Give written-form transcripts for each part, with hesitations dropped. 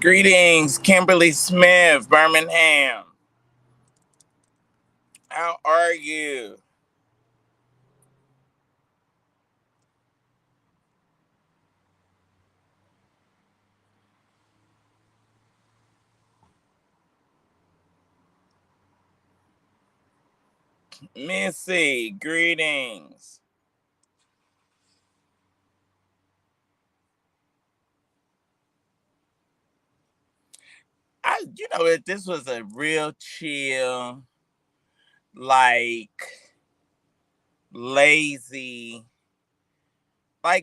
Greetings, Kimberly Smith, Birmingham. How are you? Missy, greetings. This was a real chill, like lazy,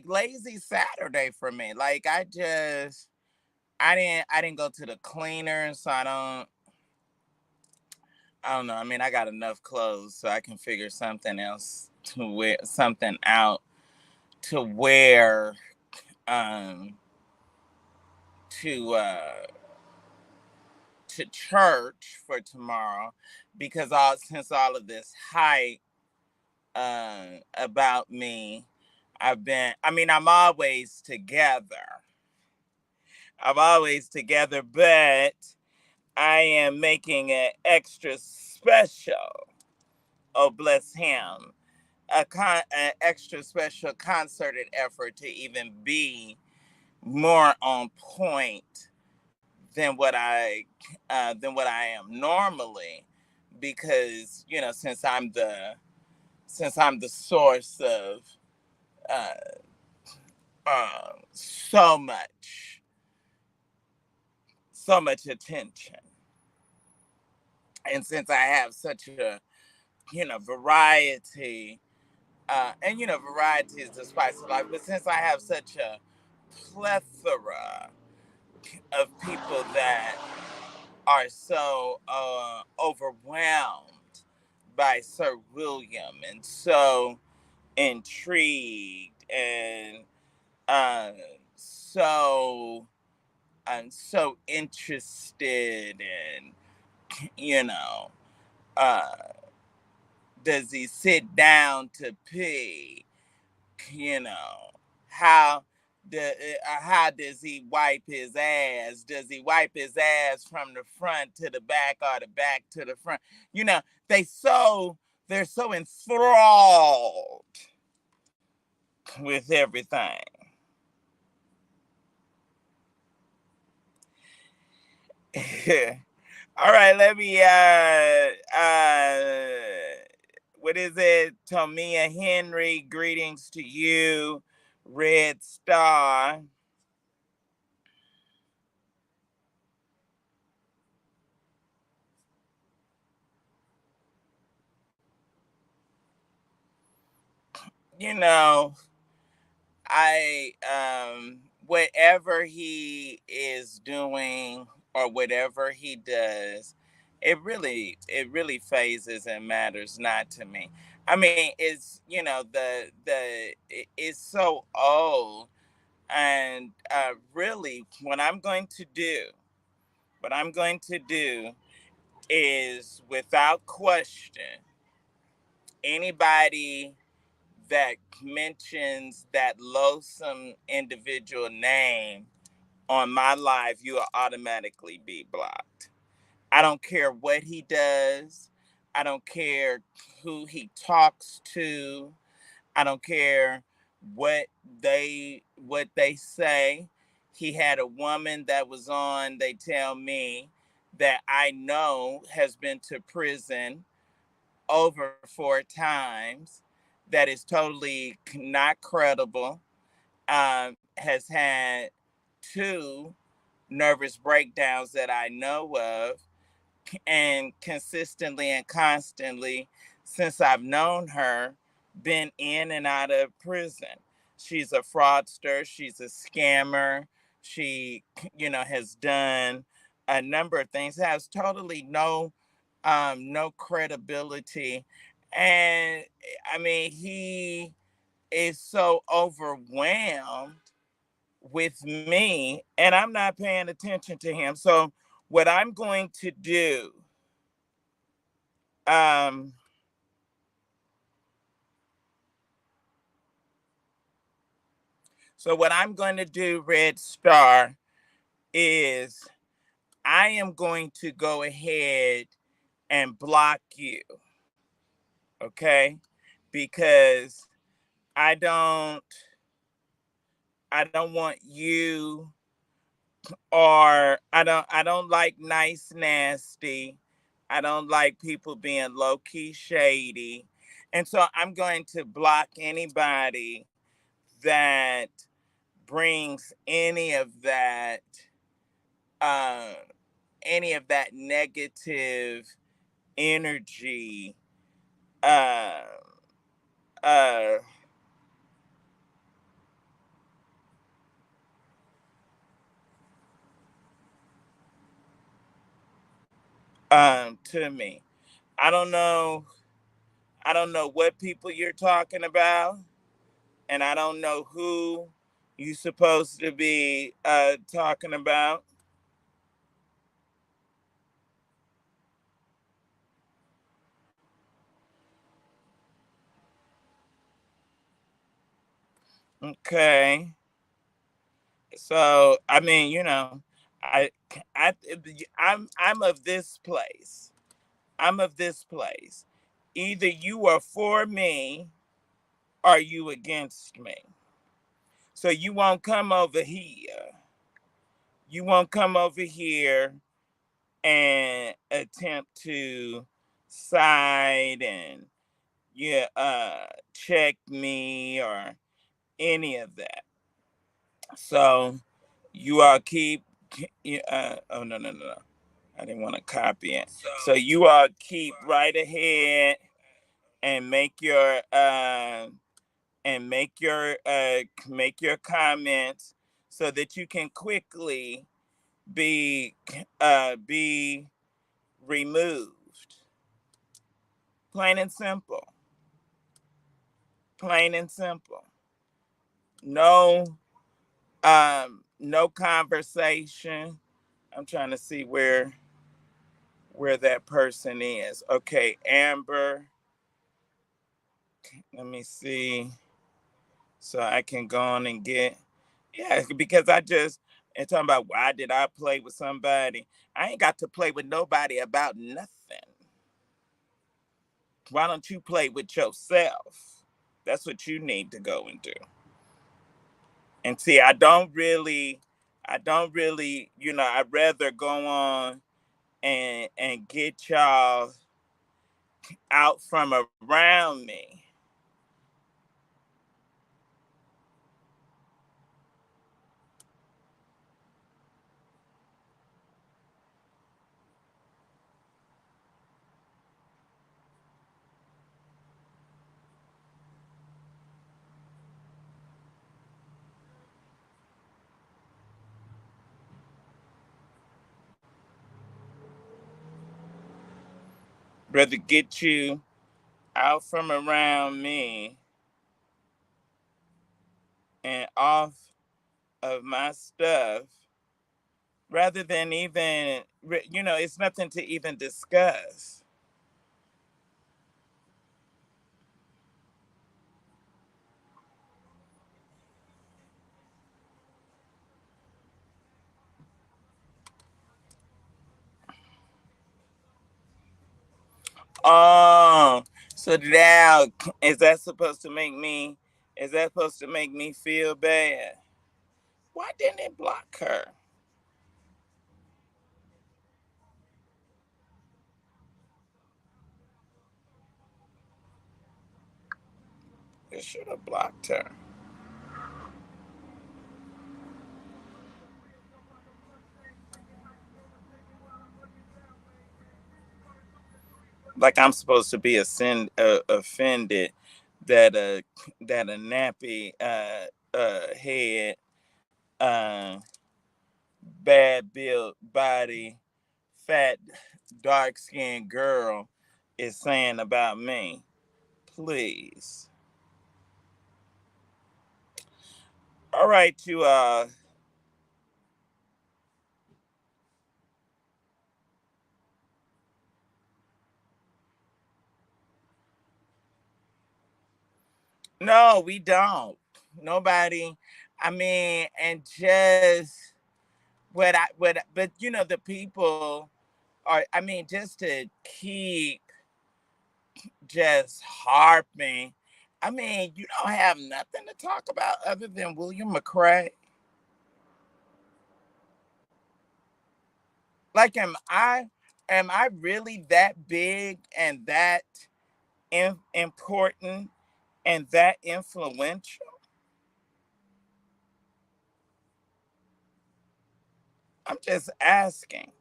lazy Saturday for me. I didn't go to the cleaner, so I don't know. I mean, I got enough clothes so I can figure something out to wear um to church for tomorrow because since all of this hype about me, I'm always together. I'm always together, but I am making an extra special. Oh, bless him. An extra special concerted effort to even be more on point than what I am normally, because since I'm the source of uh, so much attention, and since I have such a variety, and variety is the spice of life, but since I have such a plethora of people that are so overwhelmed by Sir William and so intrigued and uh, so so interested in, you know, uh, does he sit down to pee? You know, how how does he wipe his ass? Does he wipe his ass from the front to the back or the back to the front? You know, they so they're so enthralled with everything. All right, let me what is it? Tomia Henry, greetings to you. Red Star. You know, I whatever he is doing or whatever he does, it really phases and matters not to me. I mean, it's it's so old, and really what I'm going to do is, without question, anybody that mentions that loathsome individual name on my live, you will automatically be blocked. I don't care what he does. I don't care who he talks to. I don't care what they say. He had a woman that was on, they tell me, that I know has been to prison over 4 times, that is totally not credible, has had two nervous breakdowns that I know of, and consistently and constantly, since I've known her, been in and out of prison. She's a fraudster, she's a scammer. She, has done a number of things, has totally no credibility. And I mean, he is so overwhelmed with me, and I'm not paying attention to him. So what I'm going to do, um, so what I'm going to do, Red Star, is I am going to go ahead and block you, okay? Because I don't I don't want you, or I don't like nice nasty. I don't like people being low key shady. And so I'm going to block anybody that brings uh any of that negative energy uh uh to me. I don't know I don't know what people you're talking about, and I don't know who you supposed to be talking about. Okay. So I mean, I I I'm of this place. I'm of this place. Either you are for me or you against me. So you won't come over here. You won't come over here and attempt to side and, yeah, check me or any of that. So you all keep, oh, no, no, no, no. I didn't want to copy it. So you all keep right ahead and make your comments so that you can quickly be removed. Plain and simple. Plain and simple. No no conversation. I'm trying to see where that person is. Okay, Amber. Let me see. So I can go on and get, yeah, because I just and talking about why did I play with somebody? I ain't got to play with nobody about nothing. Why don't you play with yourself? That's what you need to go and do. And see, I don't really, I'd rather go on and get y'all out from around me. Rather get you out from around me and off of my stuff rather than even, it's nothing to even discuss. Oh, so now is that supposed to make me is that supposed to make me feel bad? Why didn't it block her? It should have blocked her. Like I'm supposed to be offended that a nappy head uh bad built body fat dark skinned girl is saying about me. Please. All right, you no, we don't. Nobody. I mean, and just but the people are, I mean, just to keep just harping. I mean, you don't have nothing to talk about other than William McRae. Like, am I really that big and that important and that influential? I'm just asking.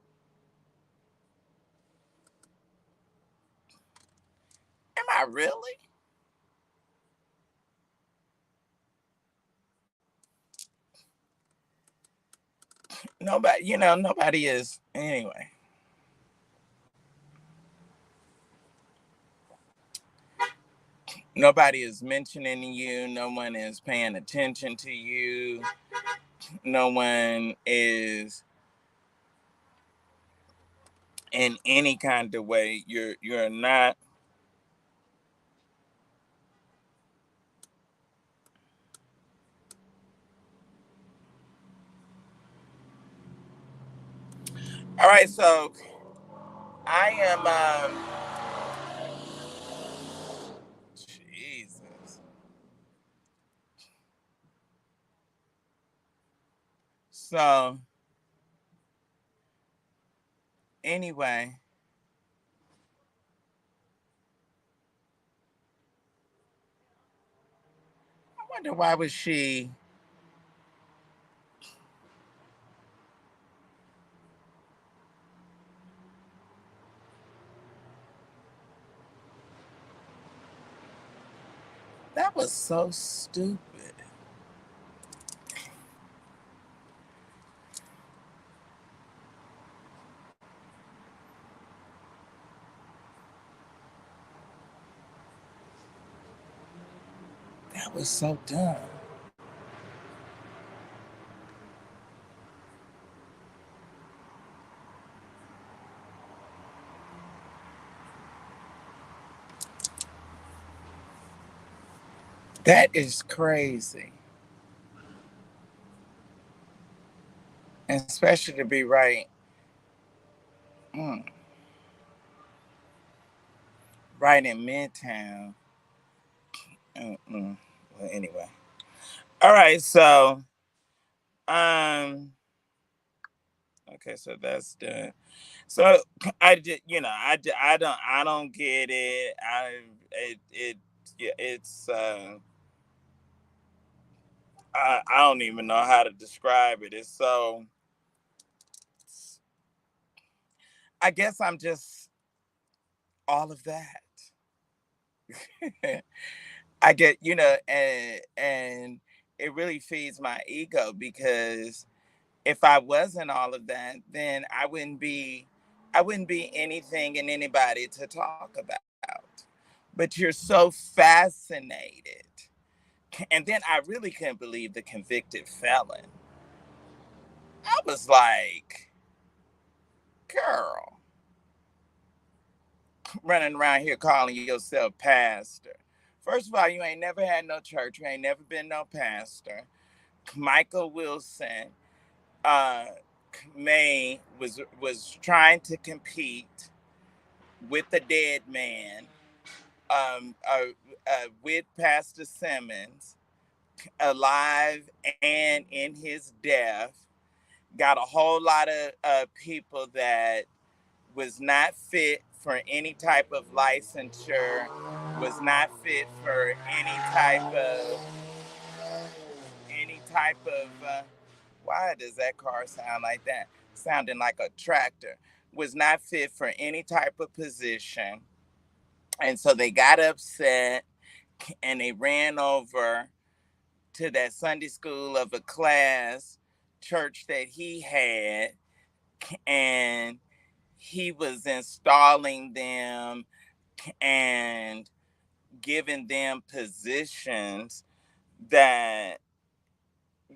Am I really? Nobody is anyway. Nobody is mentioning you. No one is paying attention to you. No one is in any kind of way. You're not. All right, so I am Jesus. So anyway, I wonder why was she. That was so stupid. That was so dumb. That is crazy. And especially to be right. Mm, right in Midtown. Mm-mm. Well, anyway. All right, so um okay, so that's done. So I just, I don't get it. Yeah, I don't even know how to describe it. It's so, I guess I'm just all of that. I get, and it really feeds my ego because if I wasn't all of that, then I wouldn't be anything and anybody to talk about. But you're so fascinated. And then I really couldn't believe the convicted felon. I was like, girl, running around here calling yourself pastor. First of all, you ain't never had no church. You ain't never been no pastor. Michael Wilson uh, May was trying to compete with the dead man, with Pastor Simmons, alive and in his death. Got a whole lot of people that was not fit for any type of licensure, was not fit for any type of why does that car sound like that? Sounding like a tractor. Was not fit for any type of position. And so they got upset and they ran over to that Sunday school of a class church that he had, and he was installing them and giving them positions that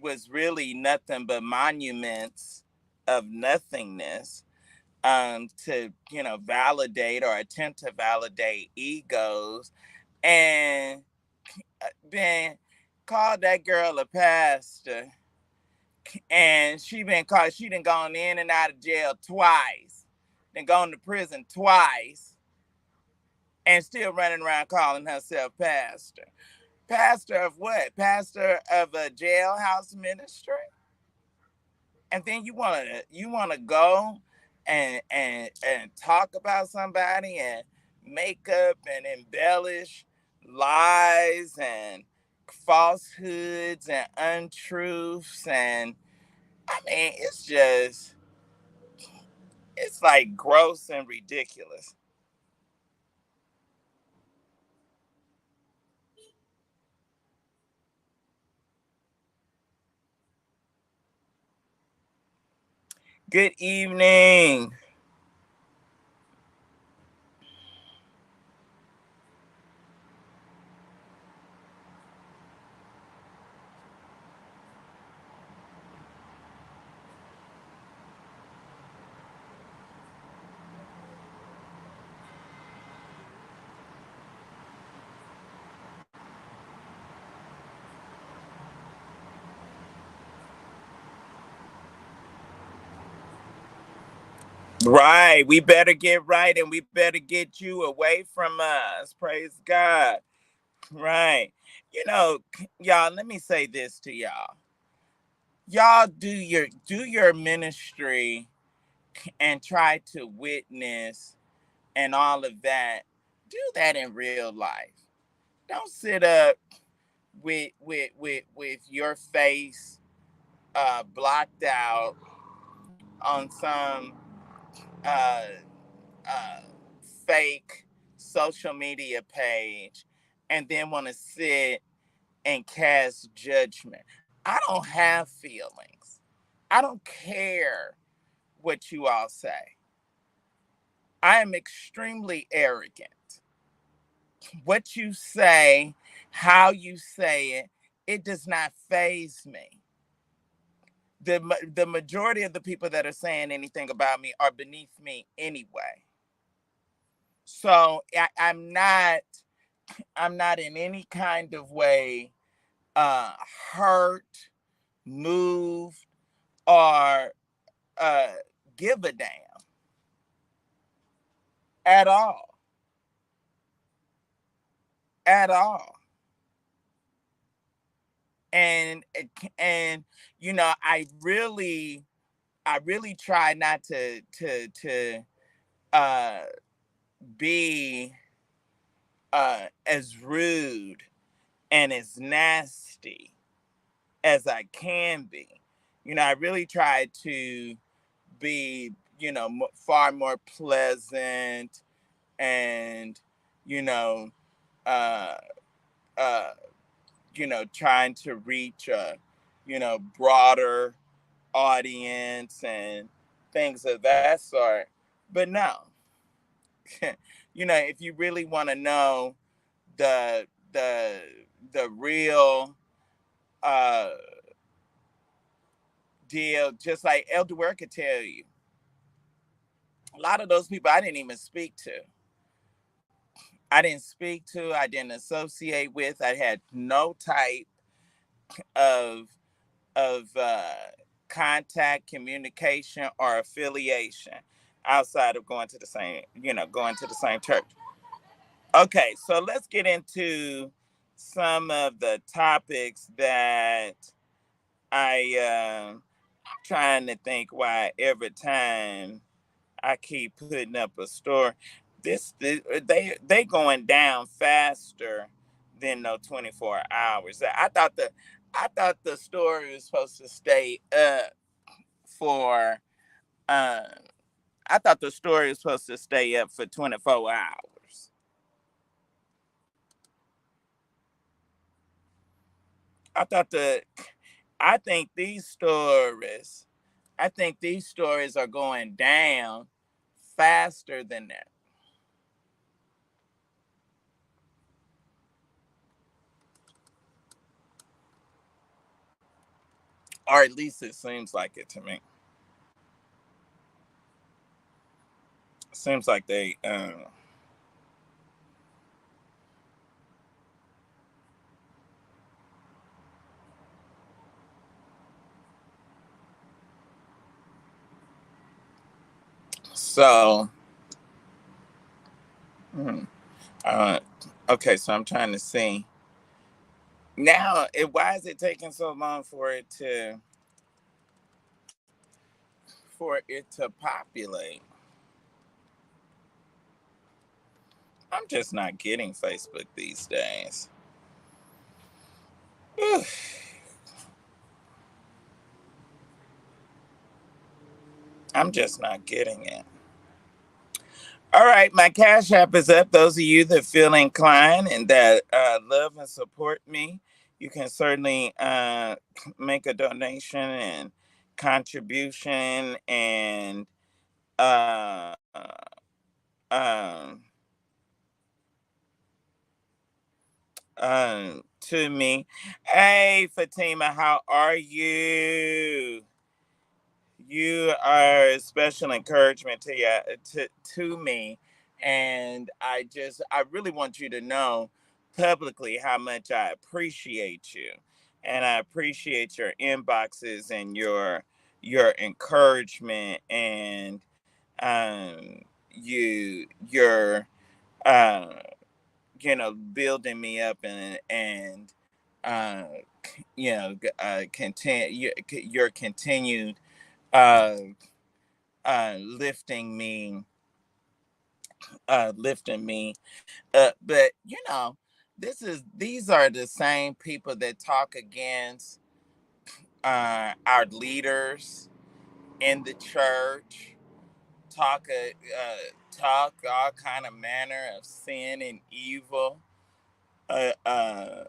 was really nothing but monuments of nothingness, to validate or attempt to validate egos, and then called that girl a pastor, and she been caught. She done gone in and out of jail twice, then gone to prison twice, and still running around calling herself pastor. Pastor of what? Pastor of a jailhouse ministry? And then you wanna go and talk about somebody and make up and embellish lies and falsehoods and untruths, and I mean it's like gross and ridiculous. Good evening. Right. We better get right and we better get you away from us. Praise God. Right. You know, y'all, let me say this to y'all. Y'all do your ministry and try to witness and all of that. Do that in real life. Don't sit up with your face blocked out on some uh uh fake social media page and then want to sit and cast judgment. I don't have feelings. I don't care what you all say. I am extremely arrogant. What you say, how you say it, it does not phase me. The majority of the people that are saying anything about me are beneath me anyway. So I'm not in any kind of way uh hurt, moved, or uh give a damn at all. At all. And and I really try not to uh be as rude and as nasty as I can be. I really try to be, far more pleasant and, you know, uh, uh, trying to reach a, broader audience and things of that sort. But no, if you really want to know the the the real uh deal, just like Elder Ware could tell you, a lot of those people I didn't even speak to. I didn't associate with. I had no type of of contact, communication, or affiliation outside of going to the same church. Okay, so let's get into some of the topics that I'm trying to think why every time I keep putting up a story. They going down faster than no 24 hours. I thought the story was supposed to stay up for um I thought the story was supposed to stay up for 24 hours. I thought the I think these stories I think these stories are going down faster than that. Or at least it seems like it to me. Seems like they So, hmm, uh, okay, so I'm trying to see now. Why is it taking so long for it to populate? I'm just not getting Facebook these days. I'm just not getting it. All right, my Cash App is up. Those of you that feel inclined and that love and support me, you can certainly make a donation and contribution and uh, um, to me. Hey, Fatima, how are you? You are a special encouragement to me, and I really want you to know publicly how much I appreciate you, and I appreciate your inboxes and your encouragement and your uh building me up and uh continue your continued uh, lifting me, lifting me up. But these are the same people that talk against our leaders in the church, talk all kind of manner of sin and evil uh, uh,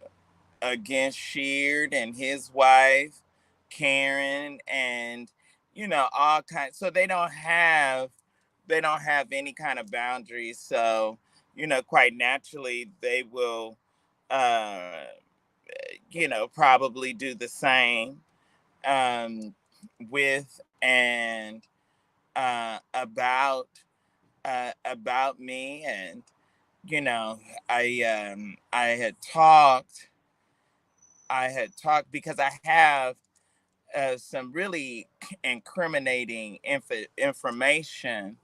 against Sheard and his wife, Karen, and all kinds. So they don't have any kind of boundaries. So quite naturally, they will, uh, probably do the same um, with and about me. And I had talked because I have some really incriminating information,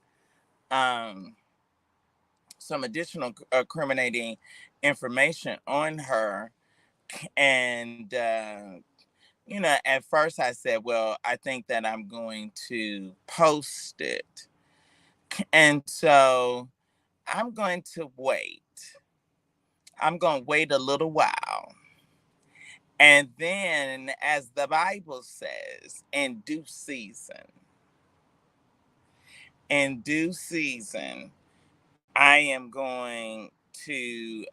um, some additional incriminating information on her. And, at first I said, well, I think that I'm going to post it. And so I'm going to wait. I'm going to wait a little while. And then, as the Bible says, in due season, I am going to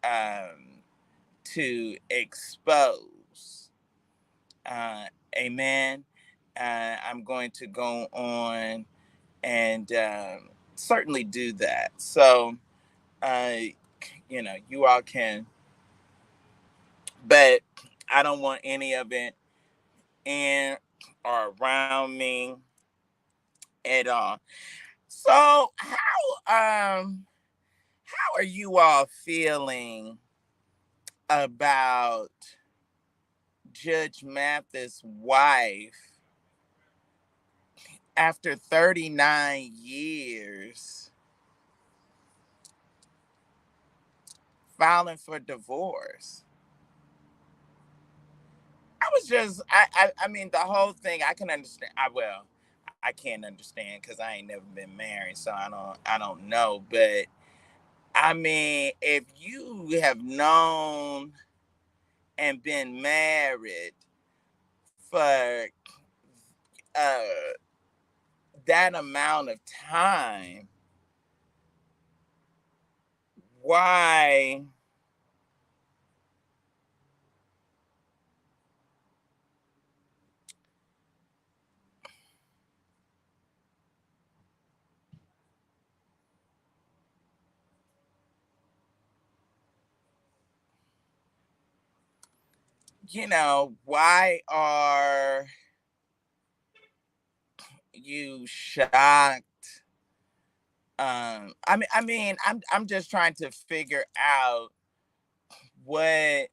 expose. Uh, Amen. I'm going to go on and certainly do that. So, uh, you all can, but I don't want any of it in or around me at all. So, how are you all feeling about Judge Mathis' wife after 39 years filing for divorce? I mean, the whole thing I can understand. I can't understand because I ain't never been married, so I don't know. But I mean, if you have known and been married for uh that amount of time, why, why are you shocked? I'm just trying to figure out what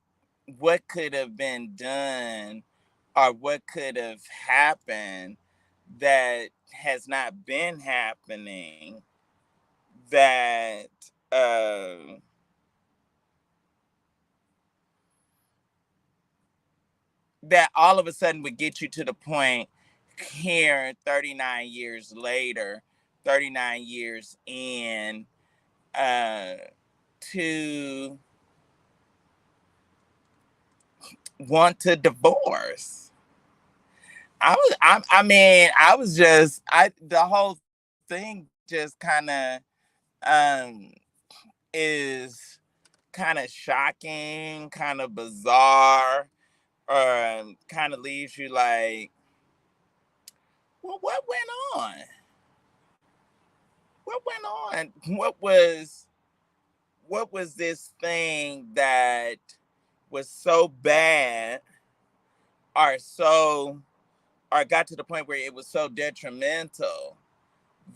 what could have been done or what could have happened that has not been happening that uh, that all of a sudden would get you to the point here 39 years later, 39 years in, uh, to want to divorce? I mean, the whole thing just kind of um, is kind of shocking, kind of bizarre, or kind of leaves you like, well, what went on? What went on? What was this thing that was so bad, or so, or got to the point where it was so detrimental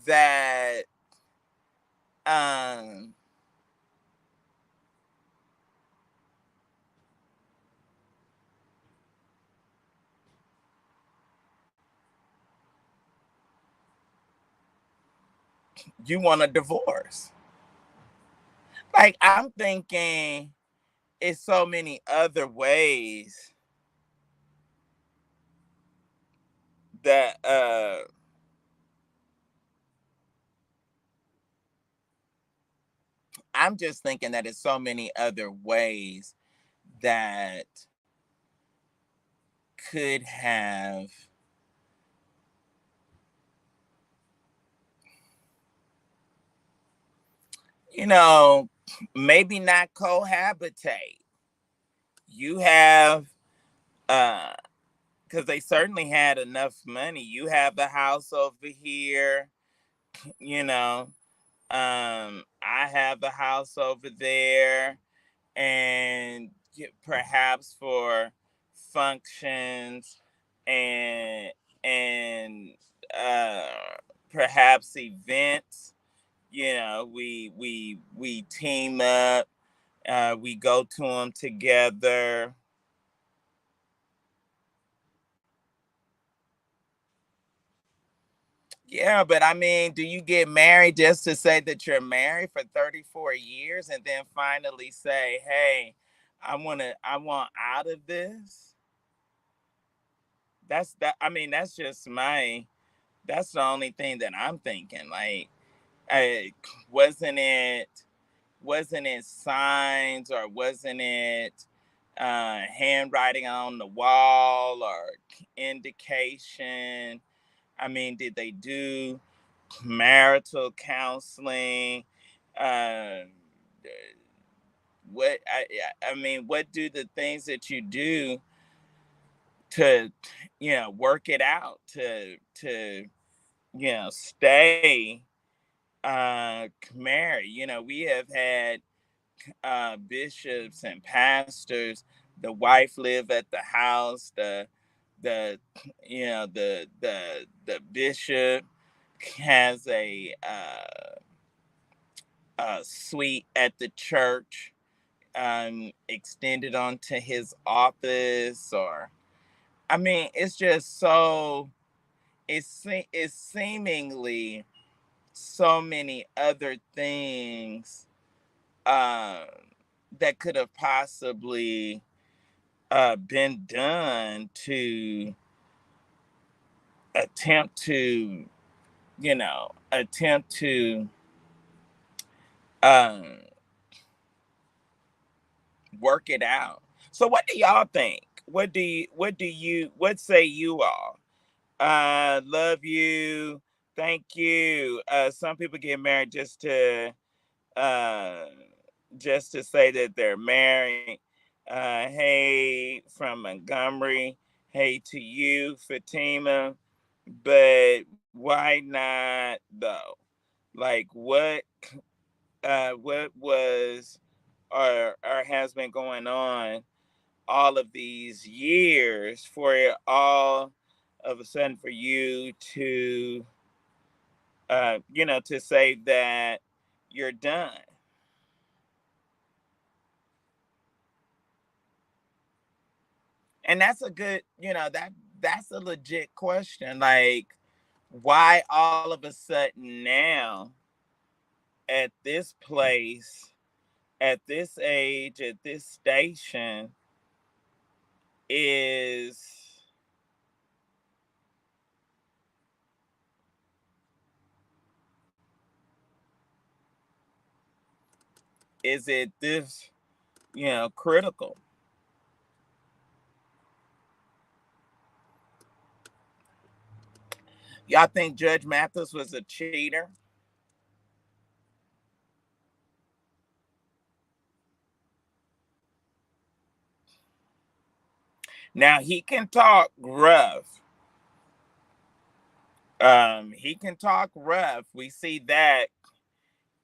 that um you want a divorce? Like, I'm thinking it's so many other ways that I'm just thinking that it's so many other ways that could have, you know, maybe not cohabitate. You have because they certainly had enough money. You have the house over here, you know. I have the house over there, and perhaps for functions and and uh perhaps events, we team up, we go to them together. Yeah, but I mean, do you get married just to say that you're married for 34 years and then finally say, "Hey, I want out of this?" I mean, that's the only thing that I'm thinking. Like, I wasn't it wasn't it signs, or wasn't it handwriting on the wall, or indication? I mean, did they do marital counseling? Uh, I mean, what do the things that you do to, work it out, to stay married? We have had bishops and pastors. The wife live at the house. The the bishop has a suite at the church, extended onto his office. Or, I mean, it's just so, it's seemingly so many other things um that could have possibly been done to attempt to, attempt to um work it out. So what do y'all think? What say you all? Love you. Thank you. Some people get married uh just to say that they're married. Hey from Montgomery. Hey to you, Fatima. But why not though? Like, what was, or has been going on all of these years for it all of a sudden for you to to say that you're done? And that's a good, that's a legit question. Like, why all of a sudden now at this place, at this age, at this station is it this, critical? Y'all think Judge Mathis was a cheater? Now he can talk rough. He can talk rough. We see that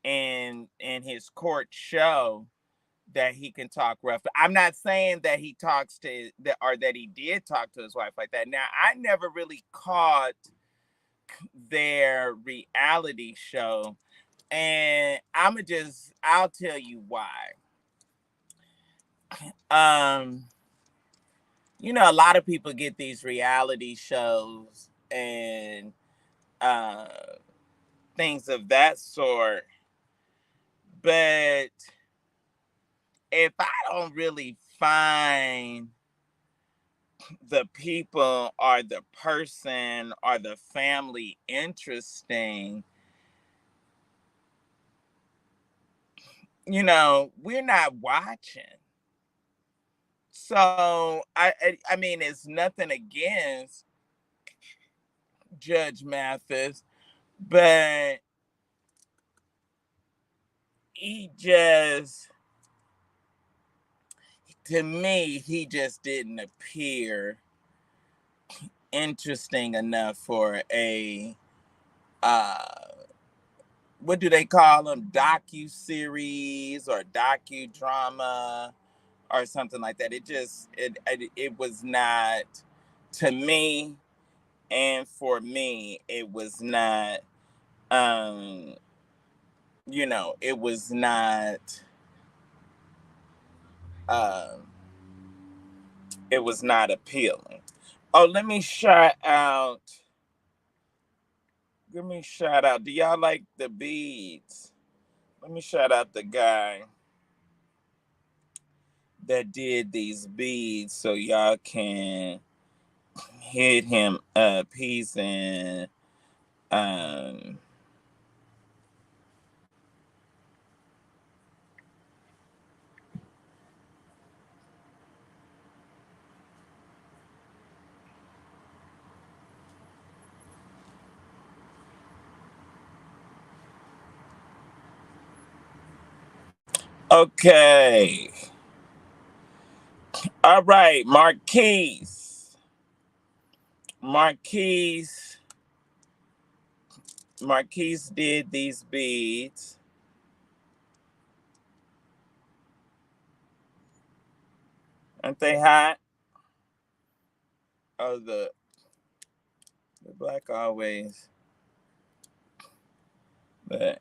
in his court show that he can talk rough. I'm not saying that he talks to that or that he did talk to his wife like that. Now I never really caught their reality show, and I'll tell you why. Um, a lot of people get these reality shows and uh things of that sort, but if I don't really find the people or the person or the family interesting, we're not watching. So I mean, it's nothing against Judge Mathis, but he just, to me, he just didn't appear interesting enough for a uh what do they call them, docu series or docudrama or something like that. It was not, to me, and for me it was not, um it was not, um appealing. Oh, let me shout out, do y'all like the beads? Let me shout out the guy that did these beads so y'all can hit him up. He's in, um okay. All right, Marquise Marquise did these beads. Aren't they hot? Oh, the black always, but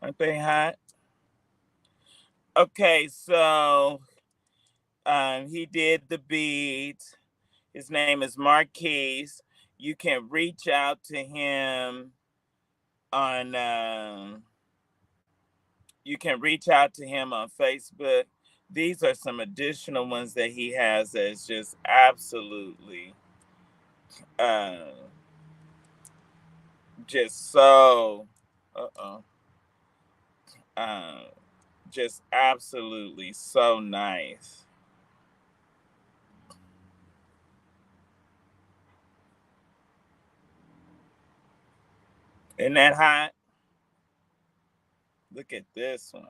aren't they hot? Okay, so he did the beads. His name is Marquise. You can reach out to him on Facebook. These are some additional ones that he has that's just absolutely uh just so uh-oh uh just absolutely so nice. Isn't that hot? Look at this one.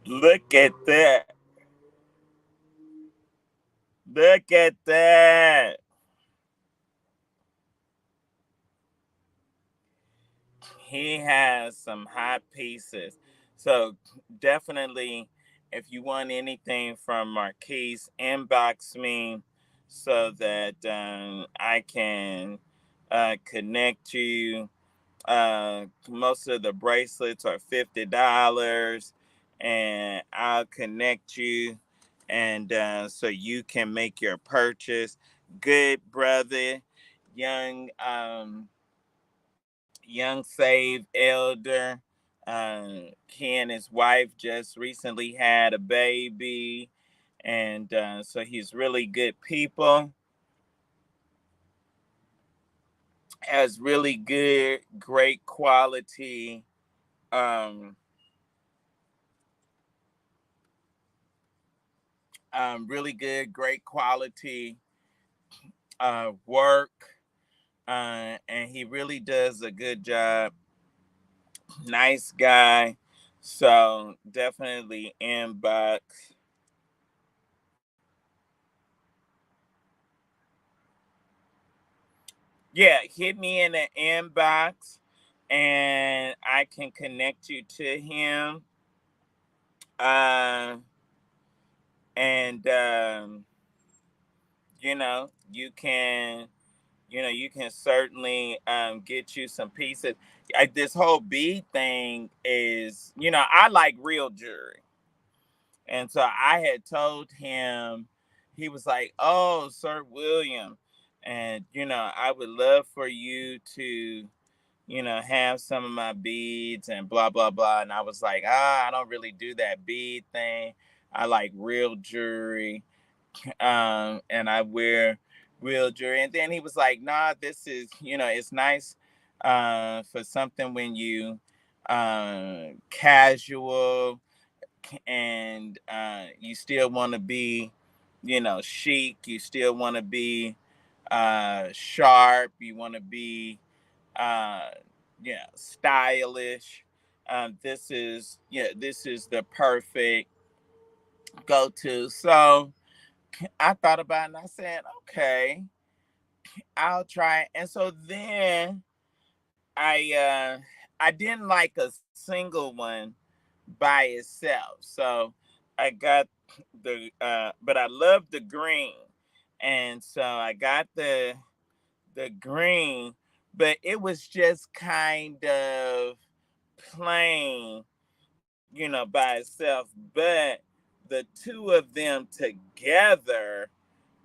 Look at that. Look at that. He has some hot pieces. So definitely, if you want anything from Marquise, inbox me so that I can connect you. Most of the bracelets are $50, and I'll connect you, and so you can make your purchase. Good brother, young young saved elder. He and his wife just recently had a baby, and so he's really good people. Has really good, great quality. Um, Really good, great quality work, and he really does a good job. Nice guy. So definitely inbox. Yeah, hit me in the inbox, and I can connect you to him. Uh, and you know, you can certainly get you some pieces. This whole bead thing is, I like real jewelry. And so I had told him, he was like, "Oh, Sir William, and I would love for you to, have some of my beads and blah blah blah." And I was like, I don't really do that bead thing. I like real jewelry, and I wear real jewelry. And then he was like, "Nah, this is, it's nice, for something when you, casual, and you still want to be, chic. You still want to be sharp. You want to be, uh, stylish. This is the perfect go-to." So I thought about it and I said, "Okay, I'll try it." And so then I didn't like a single one by itself. So I got but I love the green. And so I got the green, but it was just kind of plain, by itself. But the two of them together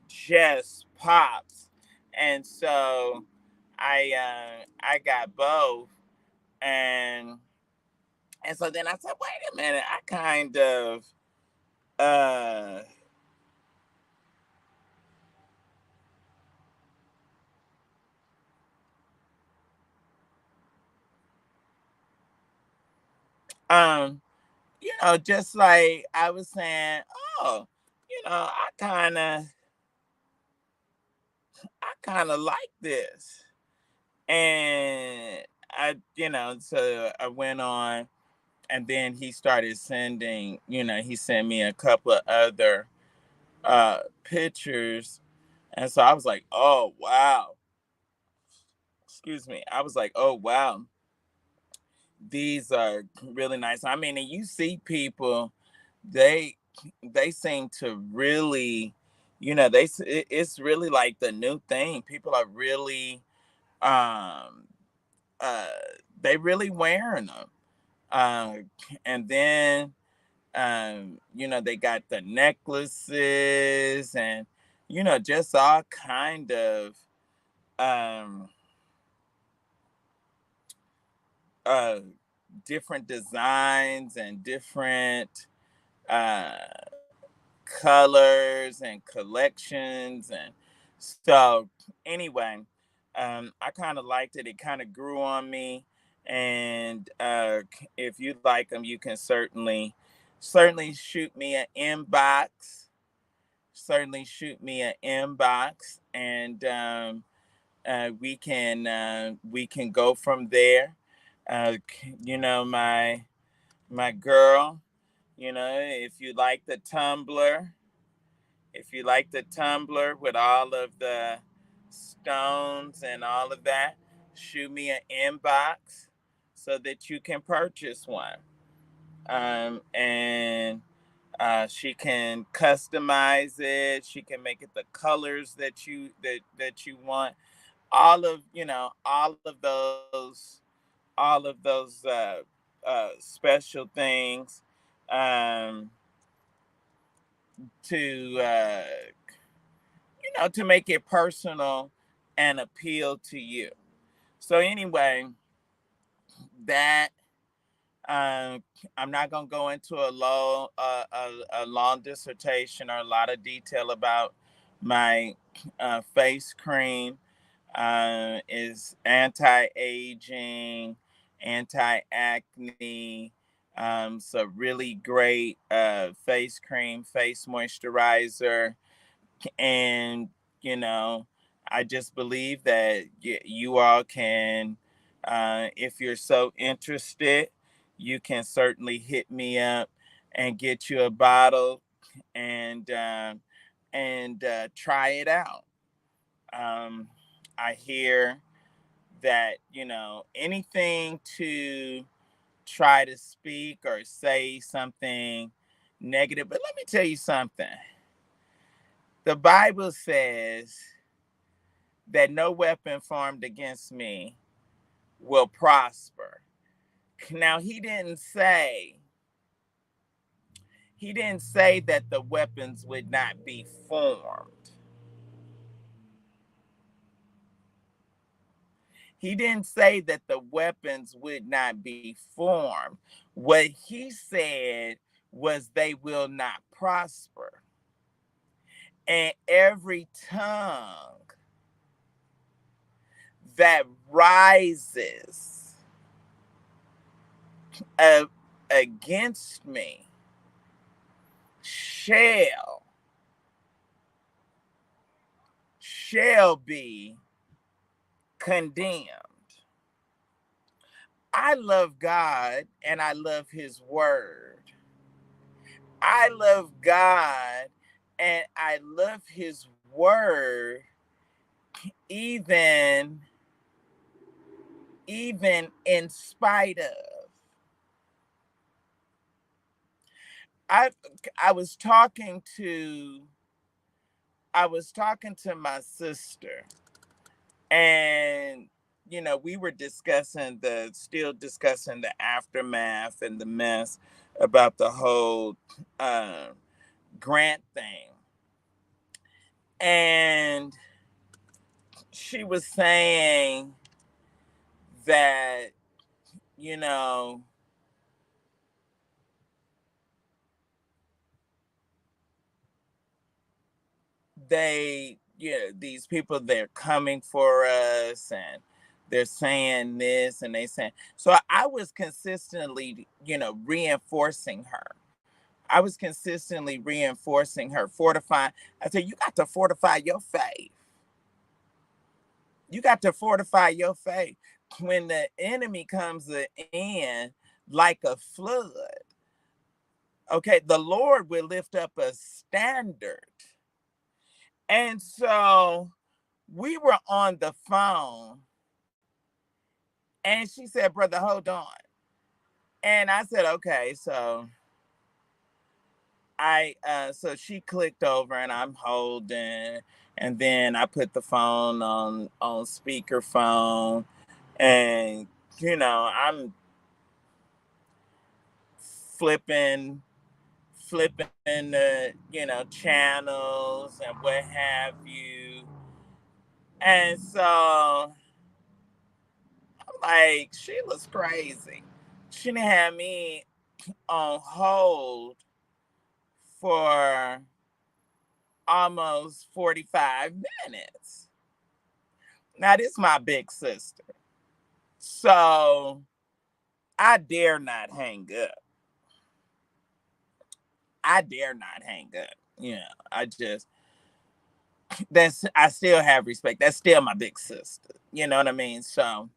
just pops. And so I got both, and so then I said, wait a minute, I kind of uh um just like I was saying, oh, I kind of like this. And so I went on, and then he started sending, he sent me a couple of other pictures. And so I was like, oh wow. Excuse me. I was like, oh wow, these are really nice. I mean, and you see people, they they seem to really, it's really like the new thing. People are really, um uh they really wearing them. Uh and then they got the necklaces, and just all kind of um uh different designs and different uh colors and collections. And so anyway, I kind of liked it. It kind of grew on me. And if you like them, you can certainly shoot me an inbox. Certainly shoot me an inbox, and we can go from there. My girl, if you like the tumbler, with all of the stones and all of that, shoot me an inbox so that you can purchase one. And she can customize it. She can make it the colors that you want. All of those all of those special things um, to to make it personal and appeal to you. So anyway, that I'm not going to go into a long dissertation or a lot of detail about my face cream. Is anti-aging, anti-acne. So really great face cream, face moisturizer, and you know, I just believe that you all can, if you're so interested, you can certainly hit me up and get you a bottle and try it out. Um, I hear that anything to try to speak or say something negative, but let me tell you something. The Bible says that no weapon formed against me will prosper. Now he didn't say that the weapons would not be formed. He didn't say that the weapons would not be formed. What he said was they will not prosper. And every tongue that rises against me shall be condemned. I love God and I love his word. I love God and I love his word even in spite of. I I was talking to my sister, and we were still discussing the aftermath and the mess about the whole um, grant thing. And she was saying that, you know, these people, they're coming for us and they're saying this and they saying, so I was consistently, reinforcing her. I was consistently reinforcing her, fortifying. I said, you got to fortify your faith. You got to fortify your faith. When the enemy comes in like a flood, okay, the Lord will lift up a standard. And so we were on the phone and she said, brother, hold on. And I said, okay. So she clicked over and I'm holding, and then I put the phone on speakerphone, and I'm flipping the channels and what have you. And so I'm like, Sheila's crazy. She didn't have me on hold for almost 45 minutes. Now, this is my big sister. So I dare not hang up. I dare not hang up. I just I still have respect. That's still my big sister. You know what I mean? So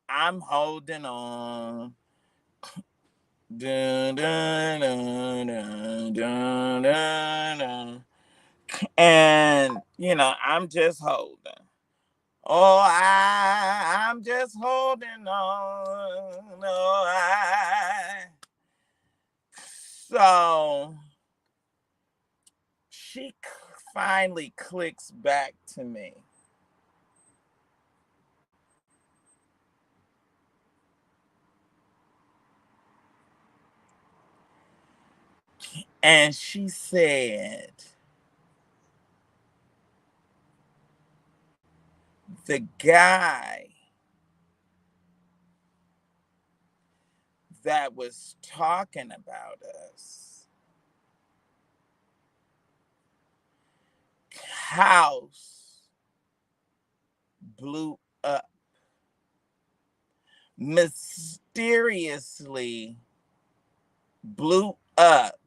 I'm holding on. Dun, dun, dun, dun, dun, dun, dun. And I'm just holding. Oh, I'm just holding on. Oh, so she finally clicks back to me. And she said, the guy that was talking about us house blew up, mysteriously blew up,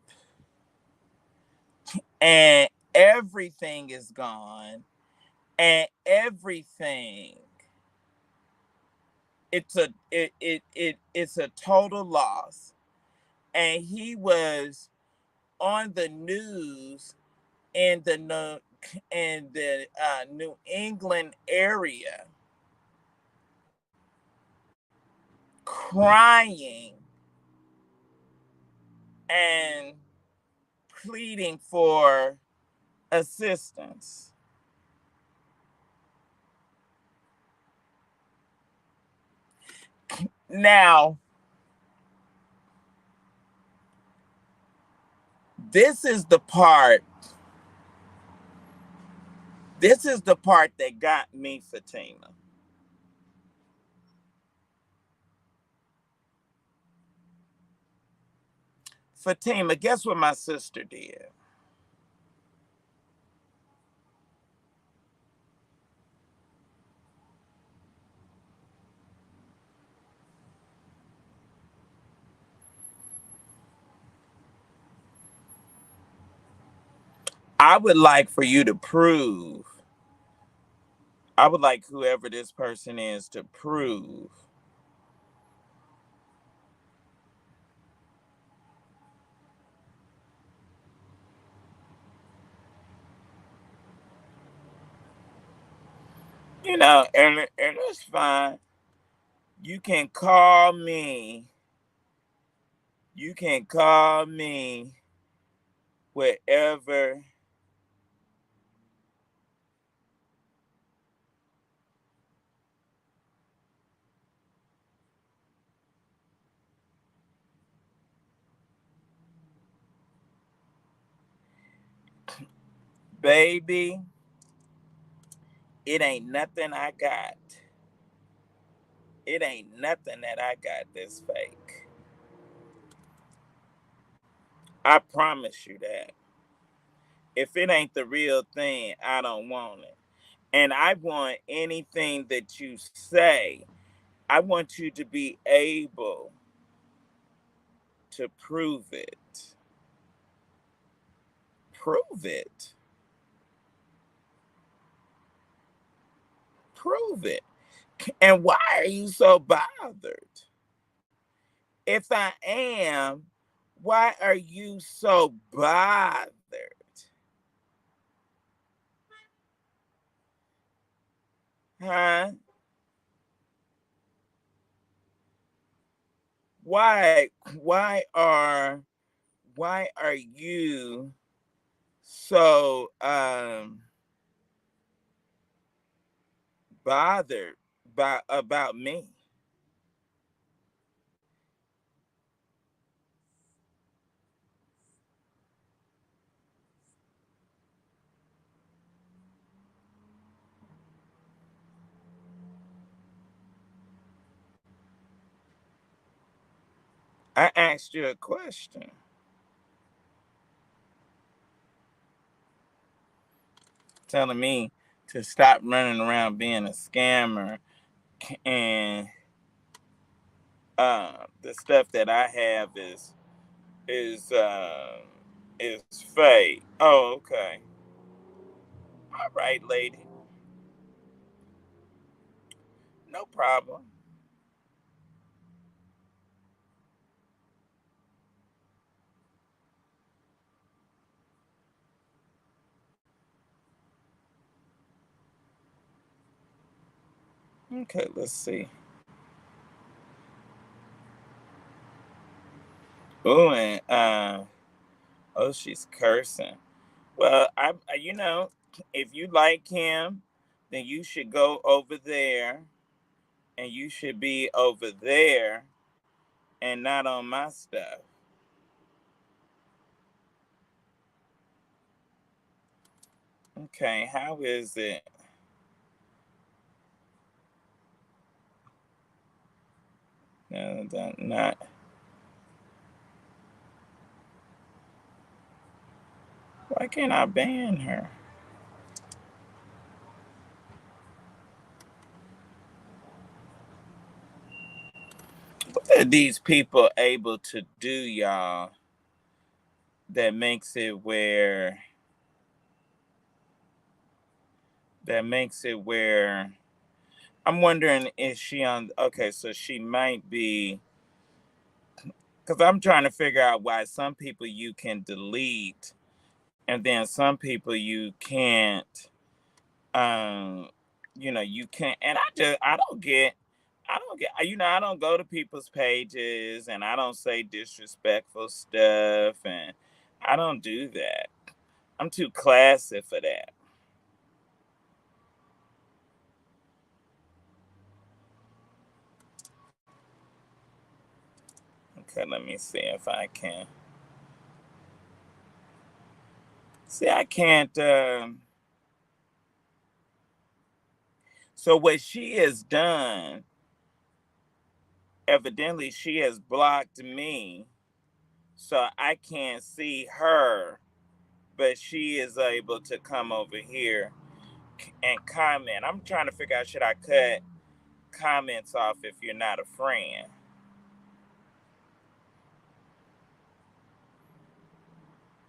and everything is gone, and everything, it's a total loss. And he was on the news in the New England area, crying and pleading for assistance. Now, this is the part. This is the part that got me, Fatima. Fatima, guess what my sister did? I would like for you to prove, I would like whoever this person is to prove and it's fine. You can call me. You can call me wherever. Baby, it ain't nothing I got. It ain't nothing that I got that's fake. I promise you that. If it ain't the real thing, I don't want it. And I want anything that you say, I want you to be able to prove it. Prove it. Prove it. And why are you so bothered? If I am, why are you so bothered? Huh? Why why are why are you so bothered by about me? I asked you a question telling me to stop running around being a scammer and the stuff that I have is uh, is fake. Oh, okay. All right, lady. No problem. Okay, let's see. Oh, and oh, she's cursing. Well, if you like him, then you should go over there, and you should be over there, and not on my stuff. Okay, how is it? No, that not. Why can't I ban her? What are these people able to do, y'all? That makes it where that makes it where I'm wondering, is she on? Okay, so she might be, because I'm trying to figure out why some people you can delete and then some people you can't. um you can't, and I don't go to people's pages and I don't say disrespectful stuff, and I don't do that. I'm too classy for that. Okay, let me see if I can. See, I can't. So what she has done, evidently, she has blocked me, so I can't see her, but she is able to come over here and comment. I'm trying to figure out, should I cut comments off if you're not a friend?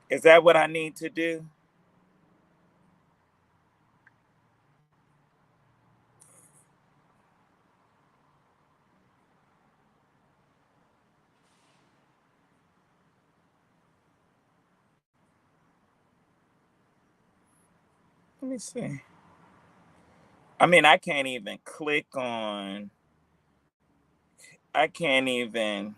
Is that what I need to do? Let me see. I mean, I can't even click on. I can't even.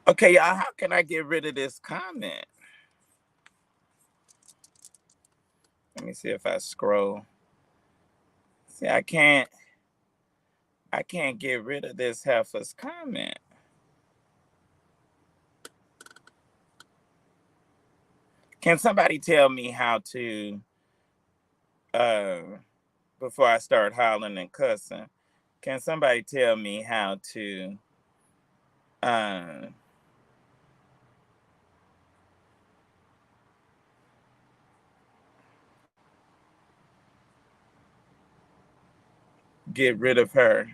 Okay, y'all, how can I get rid of this comment? Let me see if I scroll. See, I can't. I can't get rid of this heifer's comment. Can somebody tell me how to? Uh, Before I start hollering and cussing, can somebody tell me how to? Uh, get rid of her.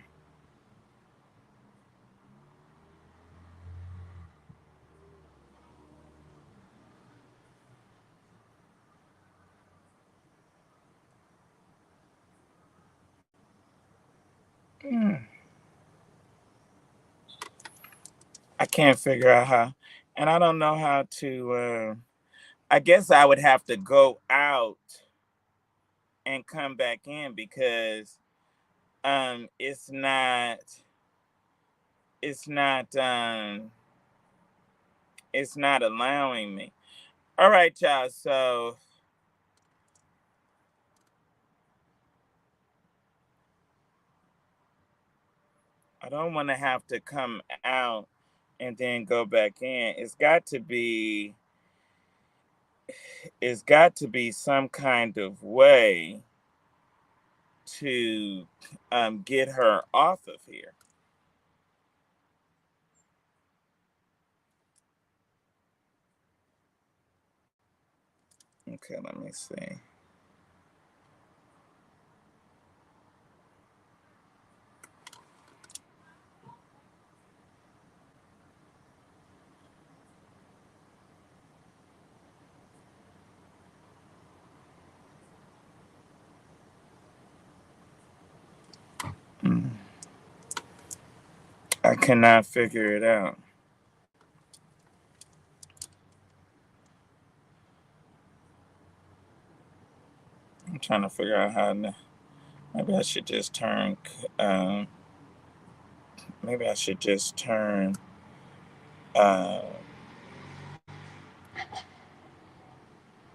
Mm, I can't figure out how, and I don't know how to. I guess I would have to go out and come back in because it's not. It's not. It's not allowing me. All right, y'all. So I don't want to have to come out and then go back in. It's got to be some kind of way to get her off of here. Okay, let me see. Mm, I cannot figure it out. I'm trying to figure out how to. Maybe I should just turn. Um, Maybe I should just turn. Uh,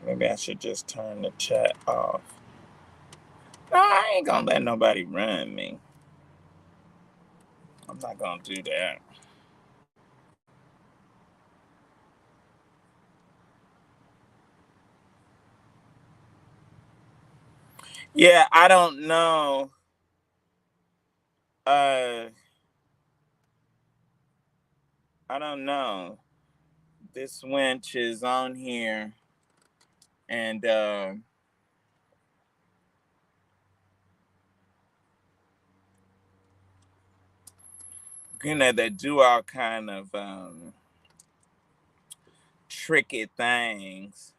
Maybe I should just turn the chat off. No, I ain't gonna let nobody run me. I'm not gonna do that. Yeah, I don't know. Uh, I don't know. This wench is on here, and they do all kind of tricky things.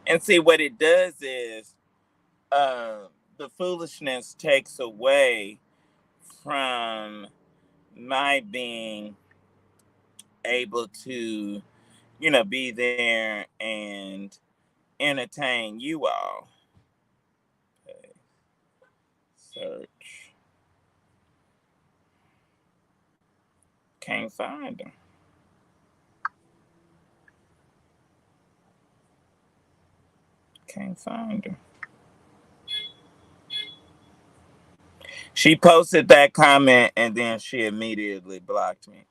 And see what it does is the foolishness takes away from my being able to, be there and entertain you all. Okay, search. Can't find her. Can't find her. She posted that comment and then she immediately blocked me.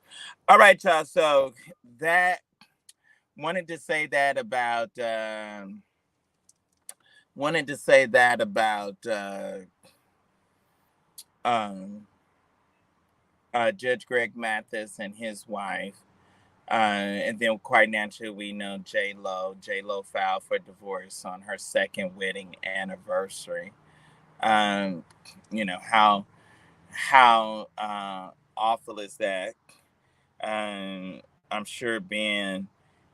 All right, y'all. So that wanted to say that about wanted to say that about um, Judge Greg Mathis and his wife. And then quite naturally, we know J Lo. J Lo filed for divorce on her second wedding anniversary. Um, how awful is that? I'm sure Ben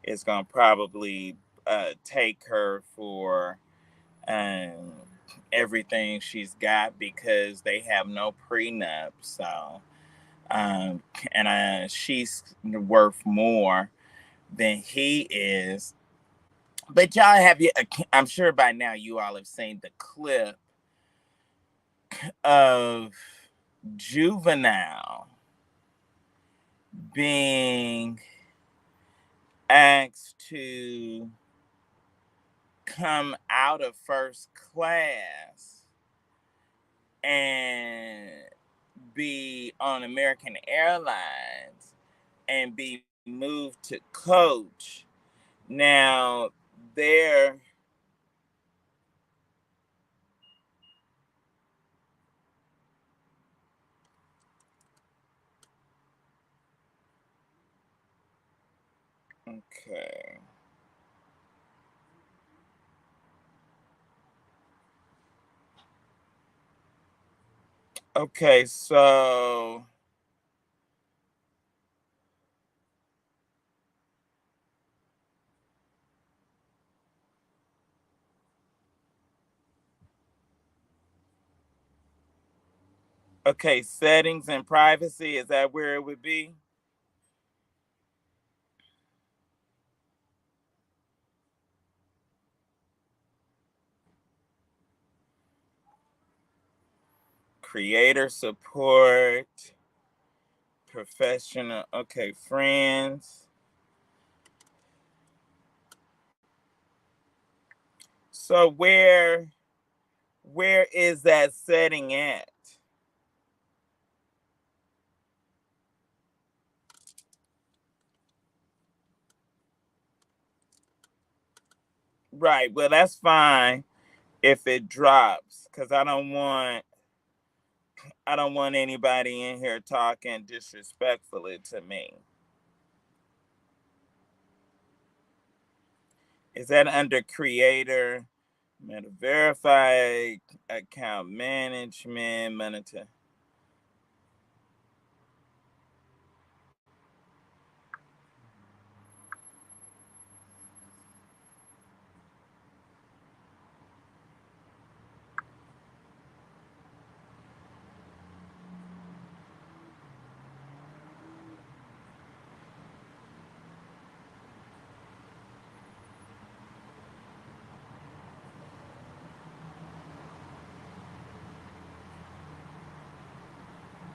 is gonna probably take her for um, everything she's got because they have no prenup. So, um, and she's worth more than he is. But y'all have you? I'm sure by now you all have seen the clip of Juvenile being asked to come out of first class and be on American Airlines and be moved to coach. Now, they're okay. Okay, so okay, settings and privacy, is that where it would be? Creator support, professional, okay, friends. So where is that setting at? Right. Well, that's fine if it drops cuz I don't want anybody in here talking disrespectfully to me. Is that under creator, meta verified account management, monitor?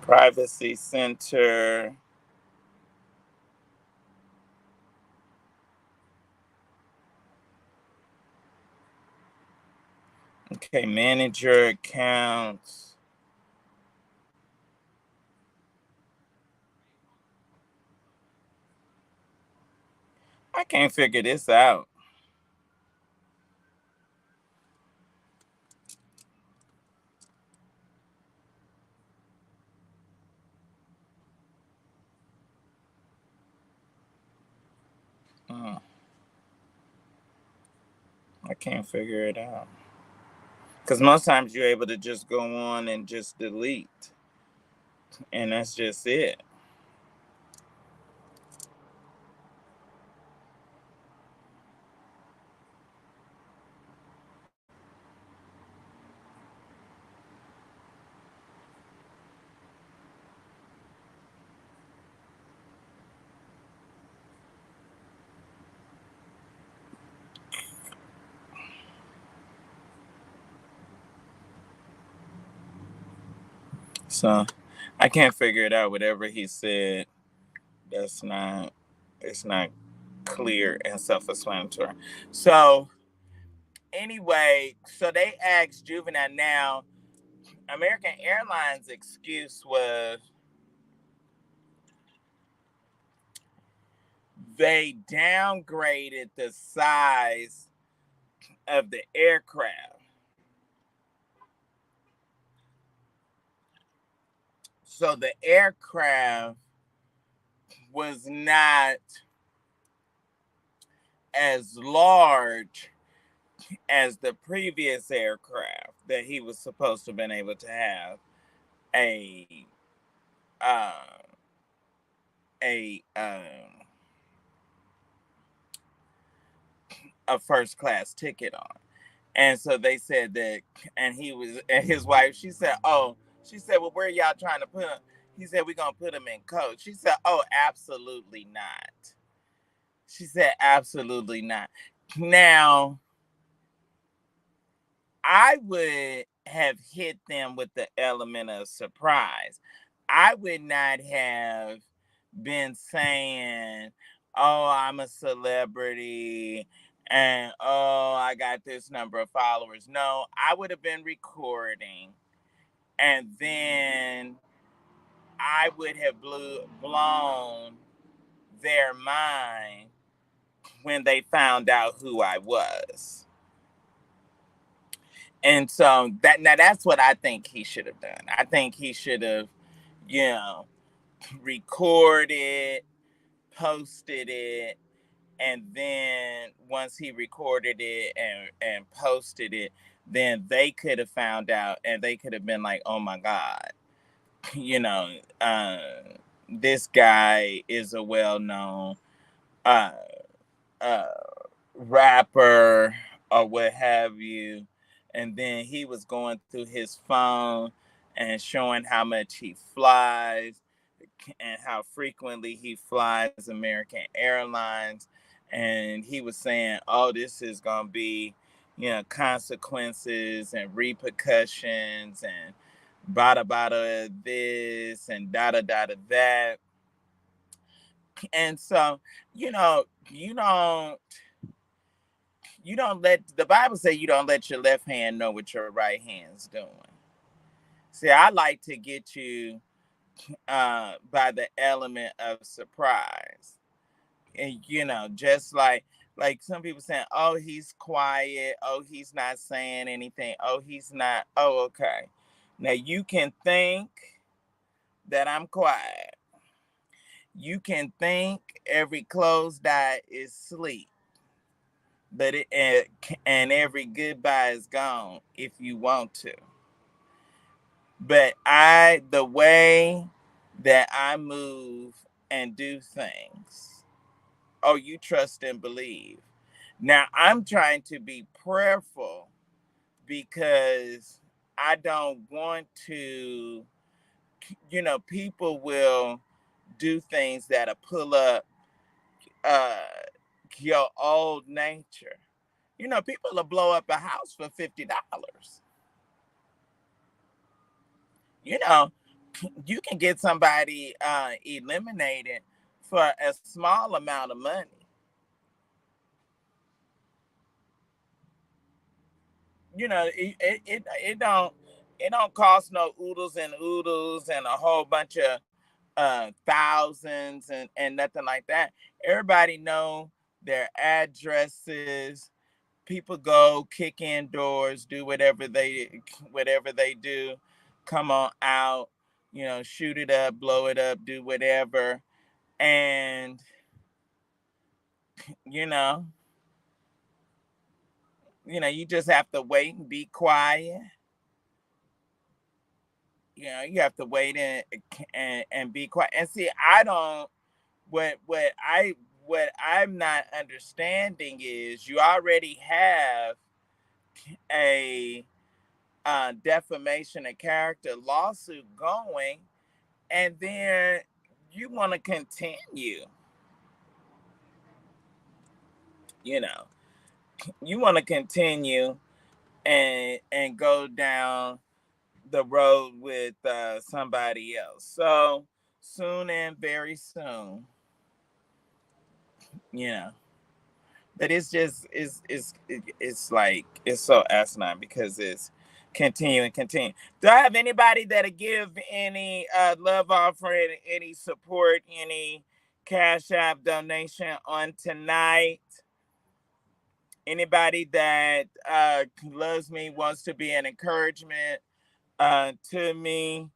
Privacy center. Okay, manager accounts. I can't figure this out. Mm, I can't figure it out. Because most times you're able to just go on and just delete, and that's just it. So I can't figure it out. Whatever he said, that's not, it's not clear and self-explanatory. So anyway, so they asked Juvenile now. American Airlines excuse was they downgraded the size of the aircraft. So the aircraft was not as large as the previous aircraft that he was supposed to have been able to have a uh, a a first class ticket on. And so they said that, and he was, and his wife, she said, "Oh," she said, "Well, where y'all trying to put him?" He said, "We're gonna put him in coach." She said, "Oh, absolutely not." She said, "Absolutely not." Now, I would have hit them with the element of surprise. I would not have been saying, "Oh, I'm a celebrity," and "Oh, I got this number of followers." No, I would have been recording, and then I would have blown their mind when they found out who I was. And so that's what I think he should have done. I think he should have, you know, recorded, posted it, and then once he recorded it and posted it, then they could have found out and they could have been like, "Oh my God, you know, this guy is a well-known uh, uh, rapper or what have you." And then he was going through his phone and showing how much he flies and how frequently he flies American Airlines. And he was saying, "Oh, this is going to be, consequences and repercussions and bada bada this and da da that." And so, you know, you don't you don't let the Bible say you don't let your left hand know what your right hand's doing. See, I like to get you by the element of surprise. And just like some people saying, "Oh, he's quiet. Oh, he's not saying anything. Oh, he's not." Oh, okay. Now you can think that I'm quiet. You can think every closed eye is sleep, but and every goodbye is gone if you want to. But the way that I move and do things, oh, you trust and believe. Now I'm trying to be prayerful because I don't want to, people will do things that'll pull up uh, your old nature. People will blow up a house for $50. You know, you can get somebody eliminated for a small amount of money. It don't cost no oodles and a whole bunch of thousands and nothing like that. Everybody know their addresses. People go kick in doors, do whatever they do, come on out, shoot it up, blow it up, do whatever. And you know, you just have to wait and be quiet. You have to wait and be quiet. And see, I don't what I'm not understanding is you already have a defamation of character lawsuit going, and then you want to continue. You know, you want to continue and go down the road with somebody else. So soon and very soon, you know. But it's like it's so asinine because it's continue. Do I have anybody that'll give any love offering, any support, any cash app donation on tonight? Anybody that loves me, wants to be an encouragement to me.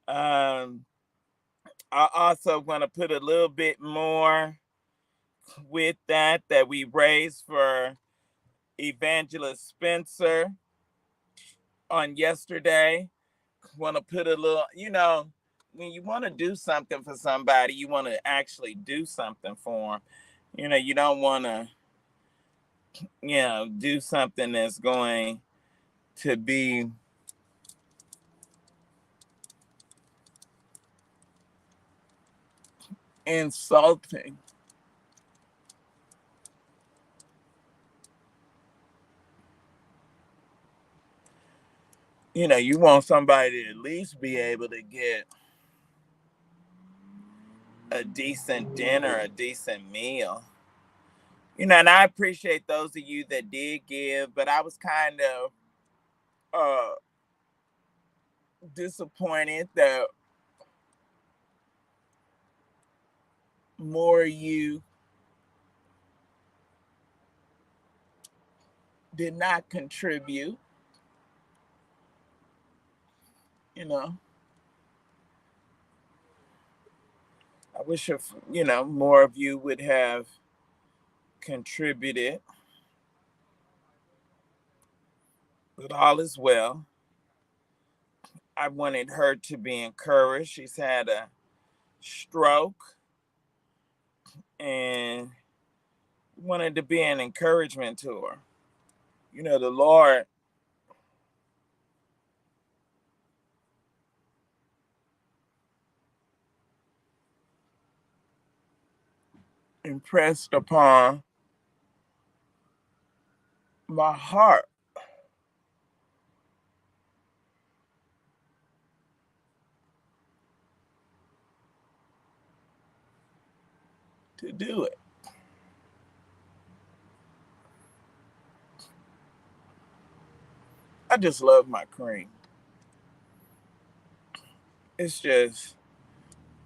Um, I also want to put a little bit more with that we raised for Evangelist Spencer on yesterday. Want to put a little, when you want to do something for somebody, you want to actually do something for them. You don't want to, do something that's going to be insulting. You want somebody to at least be able to get a decent dinner, a decent meal. And I appreciate those of you that did give, but I was kind of uh disappointed that more of you did not contribute. You know, I wish if more of you would have contributed, but all is well. I wanted her to be encouraged. She's had a stroke and wanted to be an encouragement to her. The Lord impressed upon my heart to do it. I just love my cream. It's just,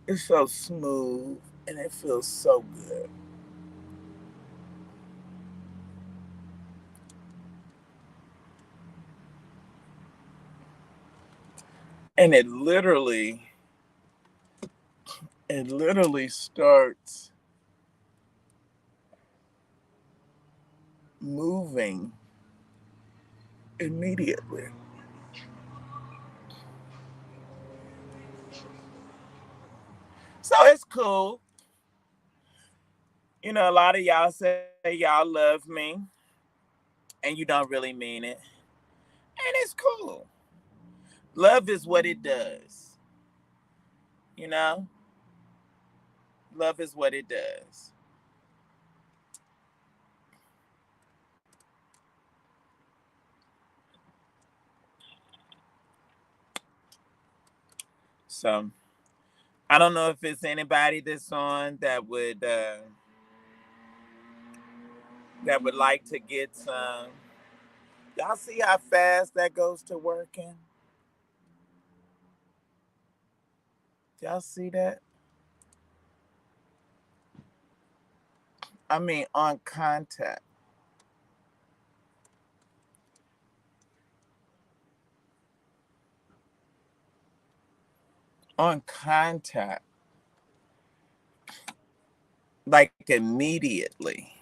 it's so smooth and it feels so good. And it literally starts moving immediately. So it's cool. A lot of y'all say y'all love me and you don't really mean it. And it's cool. Love is what it does. You know? Love is what it does. So I don't know if it's anybody that's on that would like to get some. Y'all see how fast that goes to working? Y'all see that? I mean, on contact. On contact. Like immediately.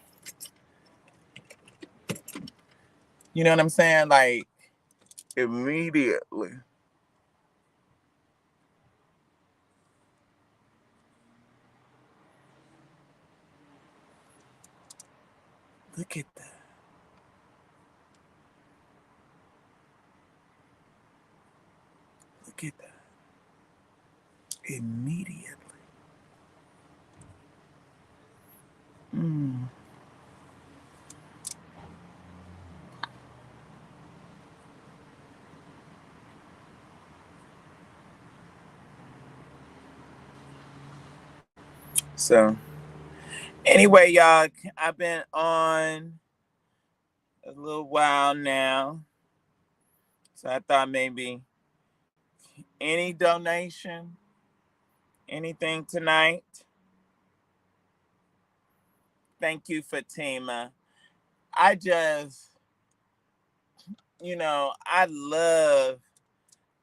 You know what I'm saying? Like immediately. Look at that. Look at that. Immediately. Mm. So anyway, y'all, I've been on a little while now. So I thought maybe any donation, anything tonight. Thank you, Fatima. I just, I love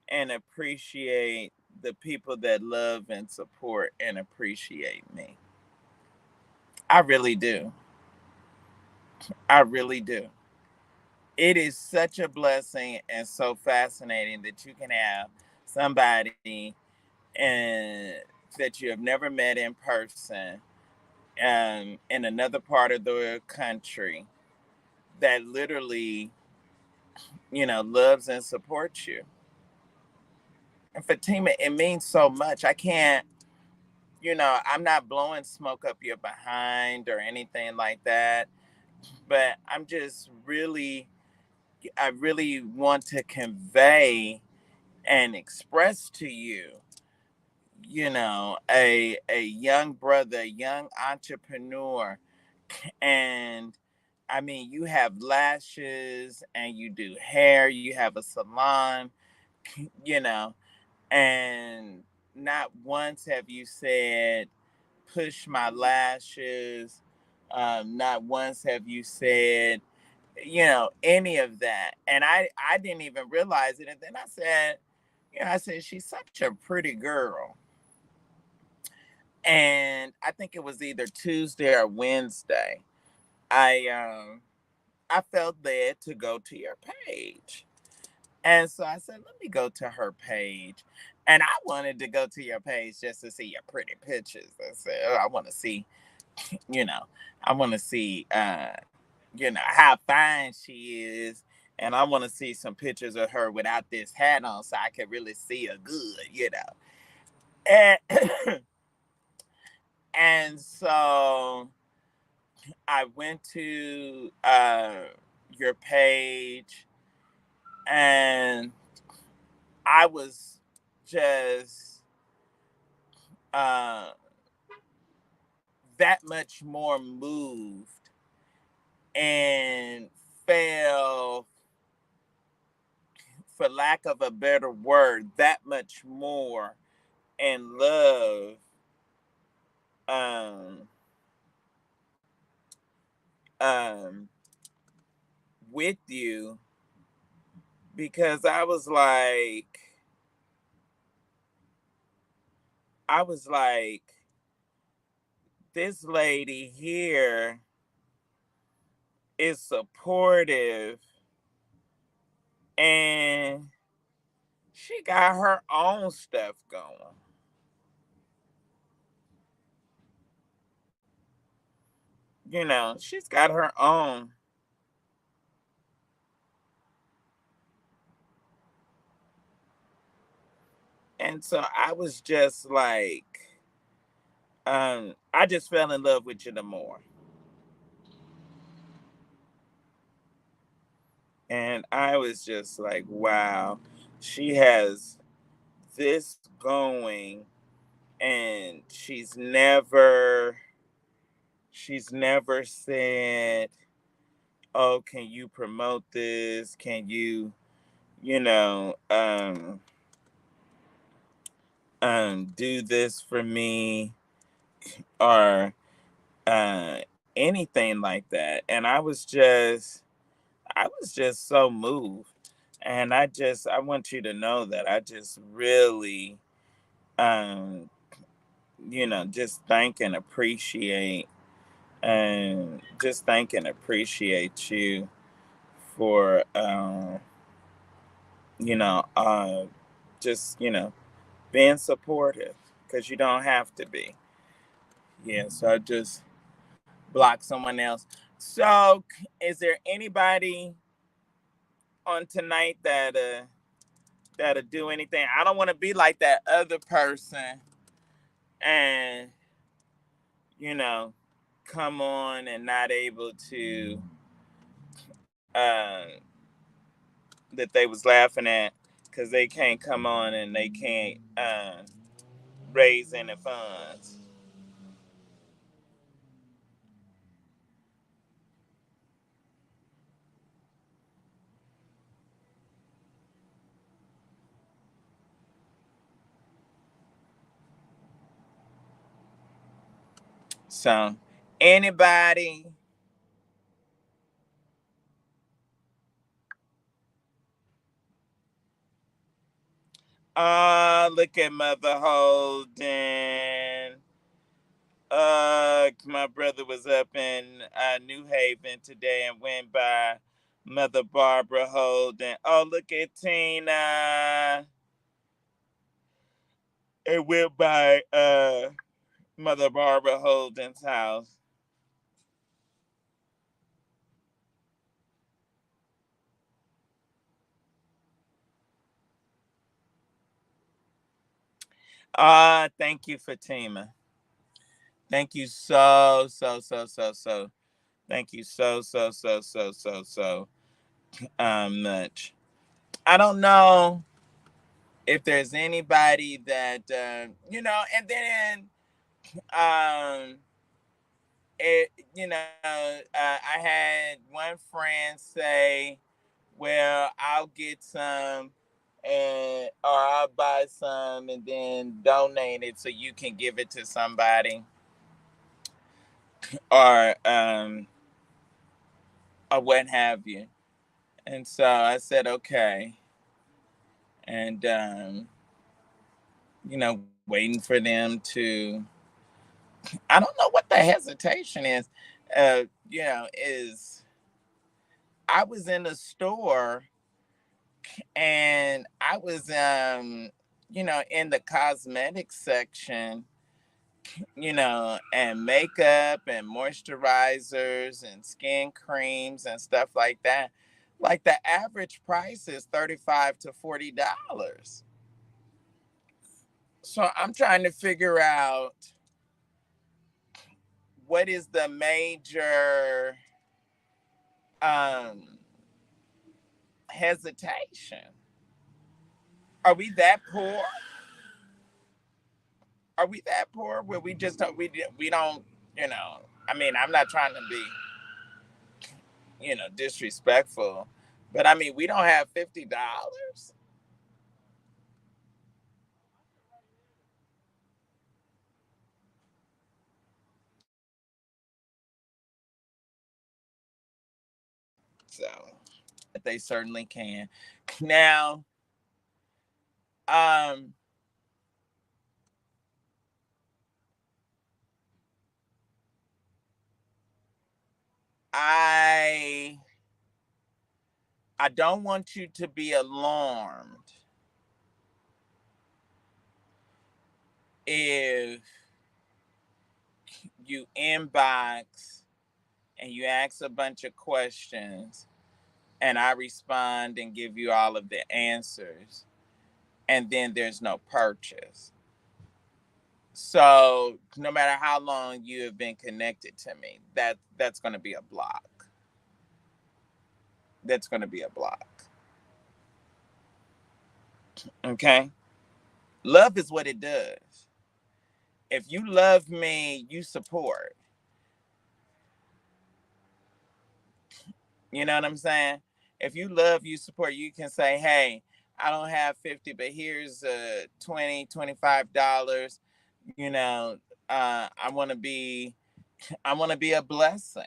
and appreciate the people that love and support and appreciate me. I really do. I really do. It is such a blessing and so fascinating that you can have somebody and that you have never met in person in another part of the country that literally, loves and supports you. And Fatima, it means so much. I can't, I'm not blowing smoke up your behind or anything like that, but I really want to convey and express to you, a young brother, young entrepreneur. And I mean, you have lashes and you do hair, you have a salon, you know, and not once have you said, push my lashes. Not once have you said, any of that. And I didn't even realize it. And then I said, she's such a pretty girl. And I think it was either Tuesday or Wednesday. I I felt led to go to your page. And so I said, let me go to her page. And I wanted to go to your page just to see your pretty pictures. I said, oh, I want to see, you know, I want to see, how fine she is. And I want to see some pictures of her without this hat on so I can really see her good. And, and so I went to your page and I was just uh, that much more moved and fell, for lack of a better word, that much more in love um, um, with you because I was like, this lady here is supportive and she got her own stuff going. She's got her own. And so I was just like, I just fell in love with you the more. And I was just like, wow, she has this going, and she's never said, oh, can you promote this? Can you, you know, do this for me, or anything like that. And I was just so moved. And I want you to know that I just really, um, just thank and appreciate, and just thank and appreciate you for, you know, uh, just, being supportive, because you don't have to be. Yeah. So I just block someone else. So, is there anybody on tonight that'll do anything? I don't want to be like that other person and, you know, come on and not able to, that they was laughing at, because they can't come on and they can't raise any funds. So, anybody? Look at Mother Holden. My brother was up in New Haven today and went by Mother Barbara Holden. Oh, look at Tina. It went by Mother Barbara Holden's house. Thank you, Fatima. Thank you so, so, so, so, so. Thank you so, so, so, so, so, so much. I don't know if there's anybody that, and then, um, I had one friend say, well, I'll get some, and or I'll buy some and then donate it so you can give it to somebody, or what have you. And so I said, okay. And waiting for them to, I don't know what the hesitation is. Is I was in the store, and I was, in the cosmetics section, and makeup and moisturizers and skin creams and stuff like that. Like, the average price is $35 to $40. So I'm trying to figure out what is the major um hesitation. Are we that poor? Are we that poor where we just don't, we don't, I mean, I'm not trying to be, disrespectful, but I mean, we don't have $50. So they certainly can. Now, um, I I don't want you to be alarmed if you inbox and you ask a bunch of questions and I respond and give you all of the answers, and then there's no purchase. So no matter how long you have been connected to me, that's going to be a block. That's going to be a block. Okay? Love is what it does. If you love me, you support. You know what I'm saying? If you love, you support. You can say, hey, I don't have 50, but here's 20, $25. You know, I want to be, I want to be a blessing.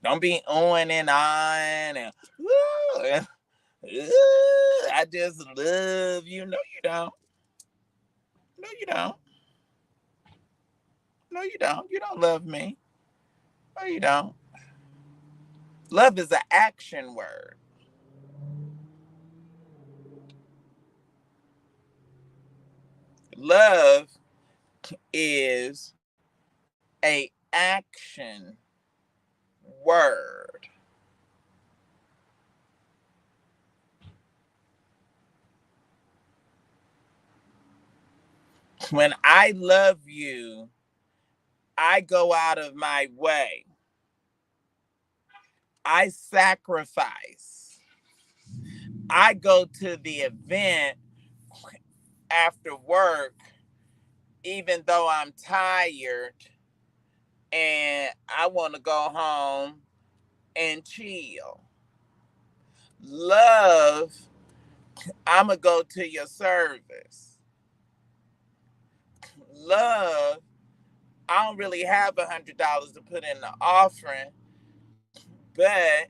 Don't be on and on and, "Ooh, I just love you." No, you don't. No, you don't. No, you don't. You don't love me. No, you don't. Love is an action word. Love is a action word. When I love you, I go out of my way. I sacrifice. I go to the event after work, even though I'm tired and I want to go home and chill. Love, I'm going to go to your service. Love, I don't really have $100 to put in the offering, but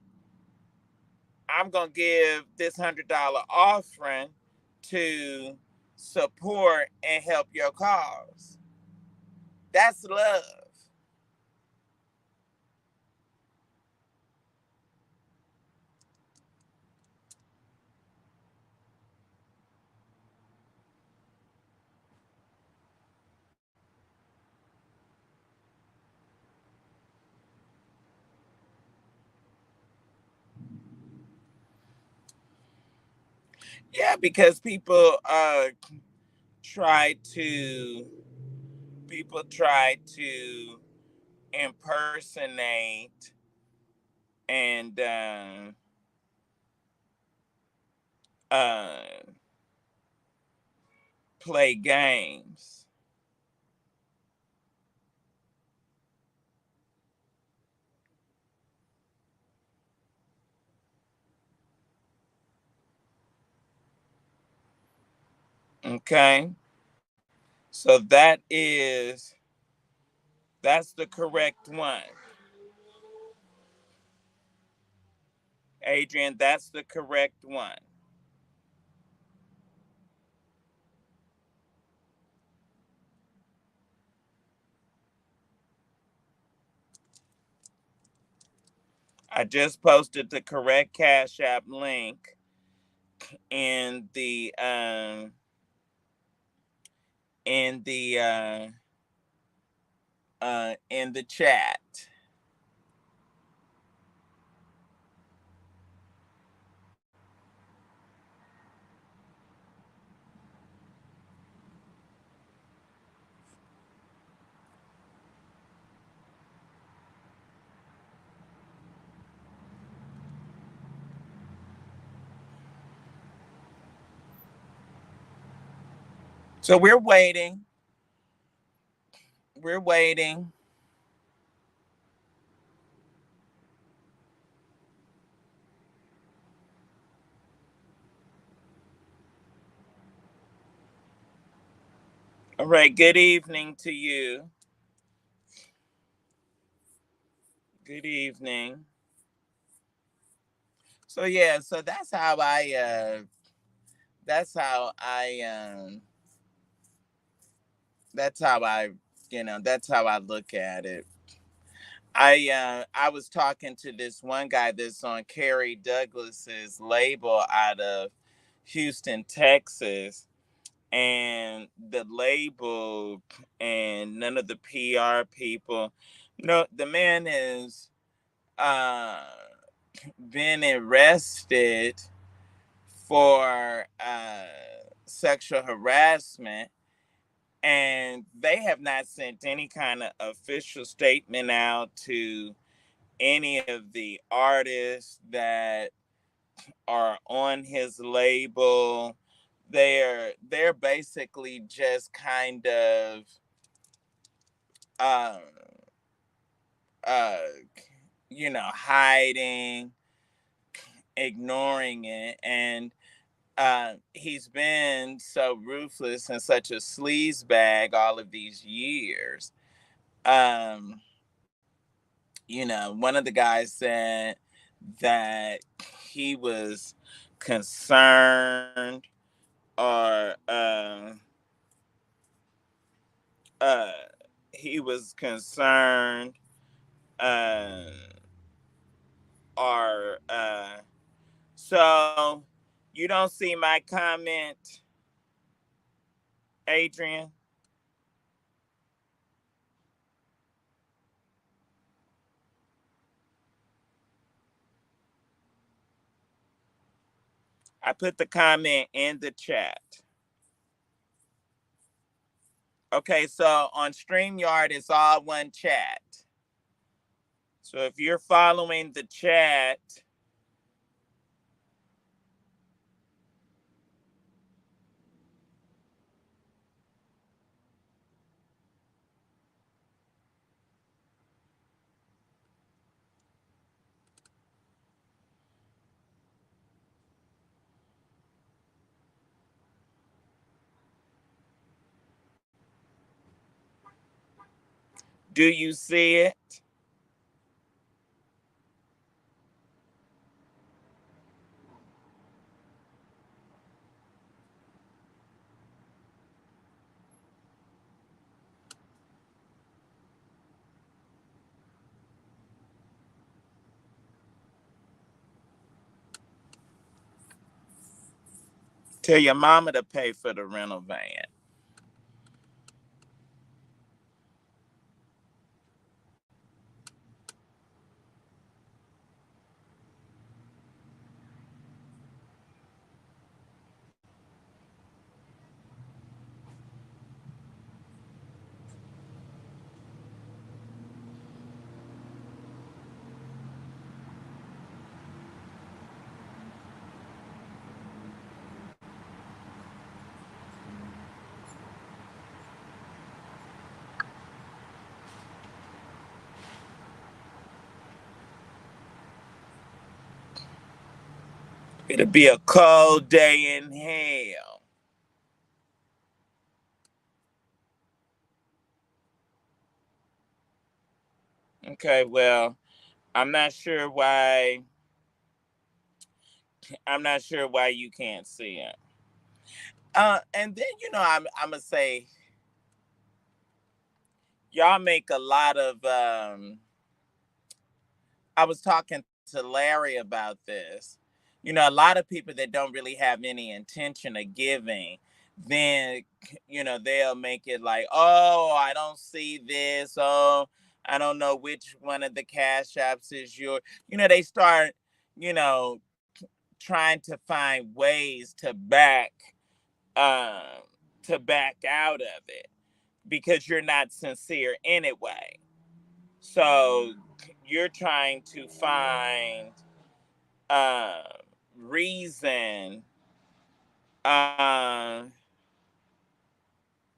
I'm going to give this $100 offering to support and help your cause. That's love. Yeah, because try to try to impersonate and uh, play games. Okay, so that's the correct one, Adrian. That's the correct one. I just posted the correct Cash App link in the in the in the chat. So we're waiting. We're waiting. All right. Good evening to you. Good evening. So yeah, so that's how I that's how I that's how I look at it. I was talking to this one guy that's on Kerry Douglas's label out of Houston, Texas, and the label and none of the PR people. No, the man has uh been arrested for sexual harassment, and they have not sent any kind of official statement out to any of the artists that are on his label. They're basically just kind of um uh hiding, ignoring it, and he's been so ruthless and such a sleaze bag all of these years. Um, one of the guys said that he was concerned, or uh, he was concerned, uh, or so you don't see my comment, Adrian? I put the comment in the chat. Okay, so on StreamYard, it's all one chat. So if you're following the chat, do you see it? Tell your mama to pay for the rental van. It'll be a cold day in hell. Okay, well, I'm not sure why. I'm not sure why you can't see it. And then I'm gonna say y'all make a lot of. I was talking to Larry about this. A lot of people that don't really have any intention of giving, then they'll make it like, oh, I don't see this. Oh, I don't know which one of the cash apps is your. They start, you know, trying to find ways um to back out of it because you're not sincere anyway. So you're trying to find uh, reason. Uh,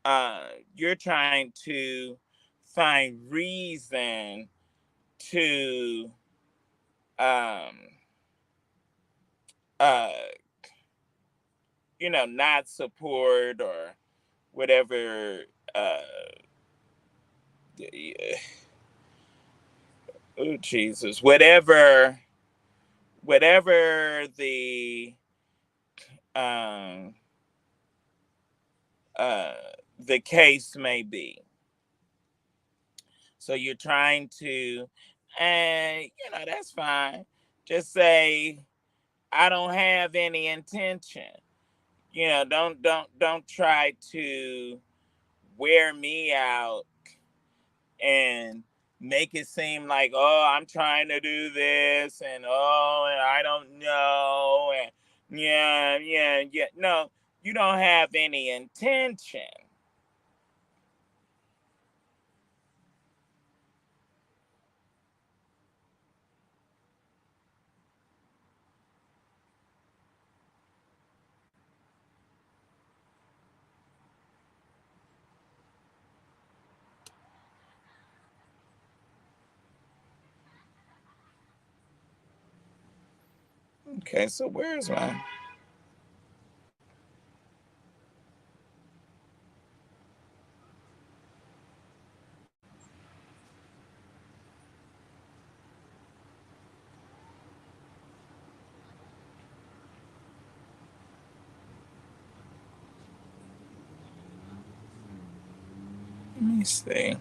uh, you're trying to find reason to um, uh, not support or whatever. Uh, oh Jesus, whatever um, uh, the case may be. So you're trying to, and that's fine. Just say, I don't have any intention. Don't try to wear me out and make it seem like, oh, I'm trying to do this, and oh, and I don't know, and yeah, yeah, yeah. No, you don't have any intention. Okay, so where's my? Let me see.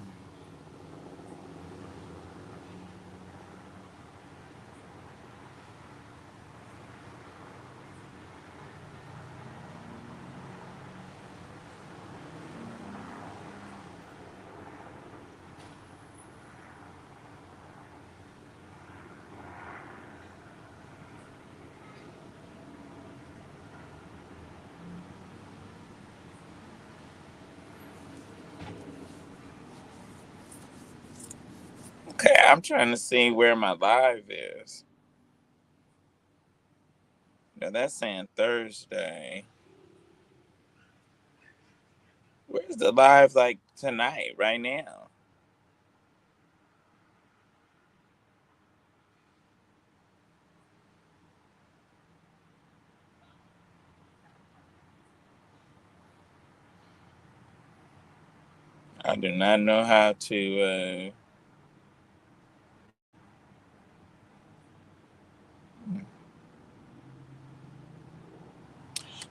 Okay, I'm trying to see where my live is. Now that's saying Thursday. Where's the live like tonight, right now? I do not know how to.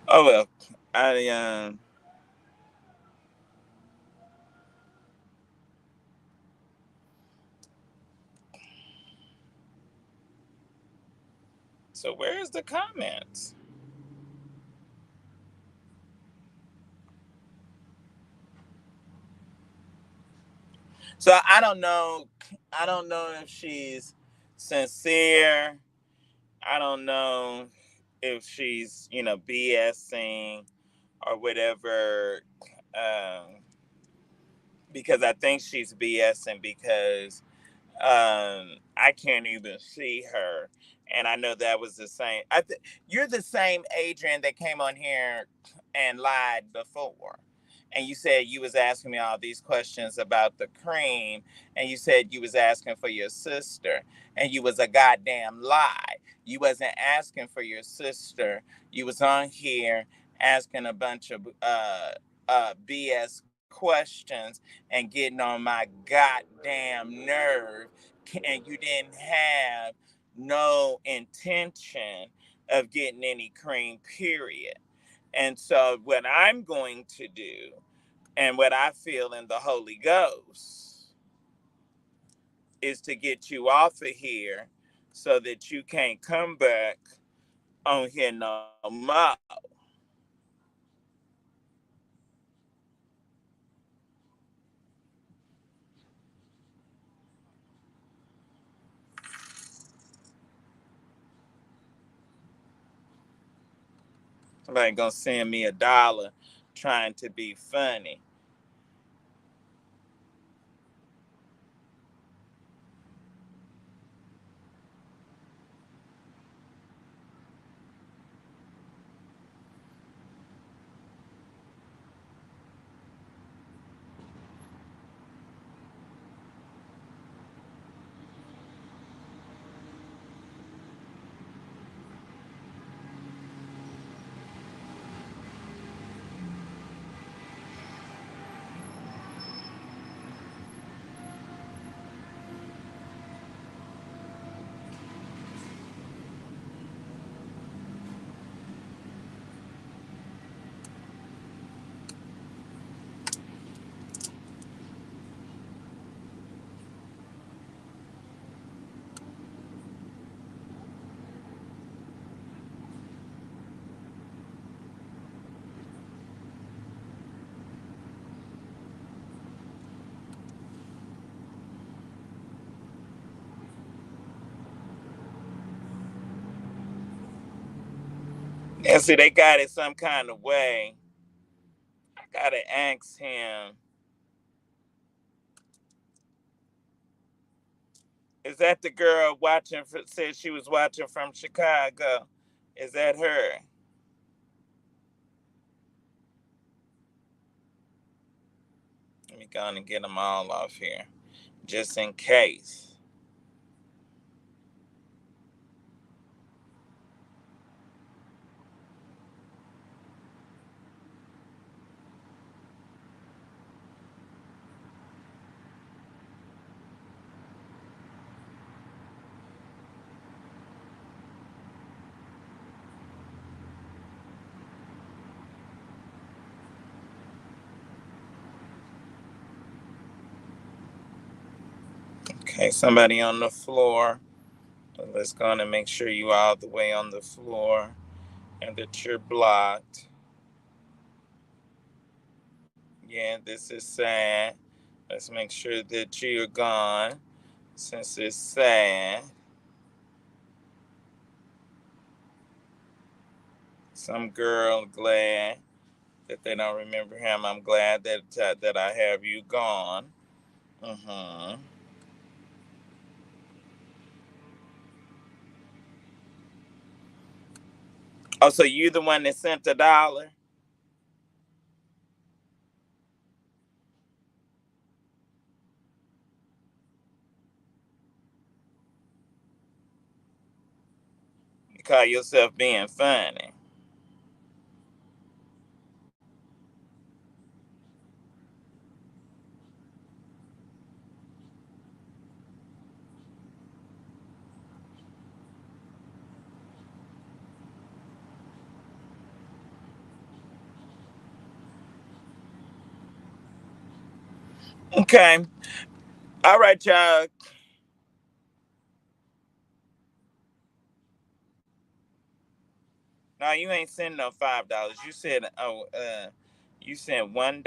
Oh well, I So where's the comments? So I don't know. I don't know if she's sincere. I don't know if she's BSing or whatever. Um, because I think she's BSing because I can't even see her, and I know that was the same. You're the same Adrian that came on here and lied before, and you said you was asking me all these questions about the cream, and you said you was asking for your sister, and you was a goddamn lie. You wasn't asking for your sister. You was on here asking a bunch of BS questions and getting on my goddamn nerve, and you didn't have no intention of getting any cream, period. And so what I'm going to do, and what I feel in the Holy Ghost, is to get you off of here so that you can't come back on here no more. Somebody gonna send me $1 trying to be funny. And see, they got it some kind of way. I gotta ask him. Is that the girl watching? Said she was watching from Chicago. Is that her? Let me go on and get them all off here, just in case. Okay, somebody on the floor. Let's go on and make sure you are all the way on the floor and that you're blocked. Yeah, this is sad. Let's make sure that you're gone since it's sad. Some girl glad that they don't remember him. I'm glad that I have you gone. Mm-hmm. Oh, so you the one that sent $1? You call yourself being funny. Okay. All right, y'all. No, you ain't sending no $5. You said you sent $1.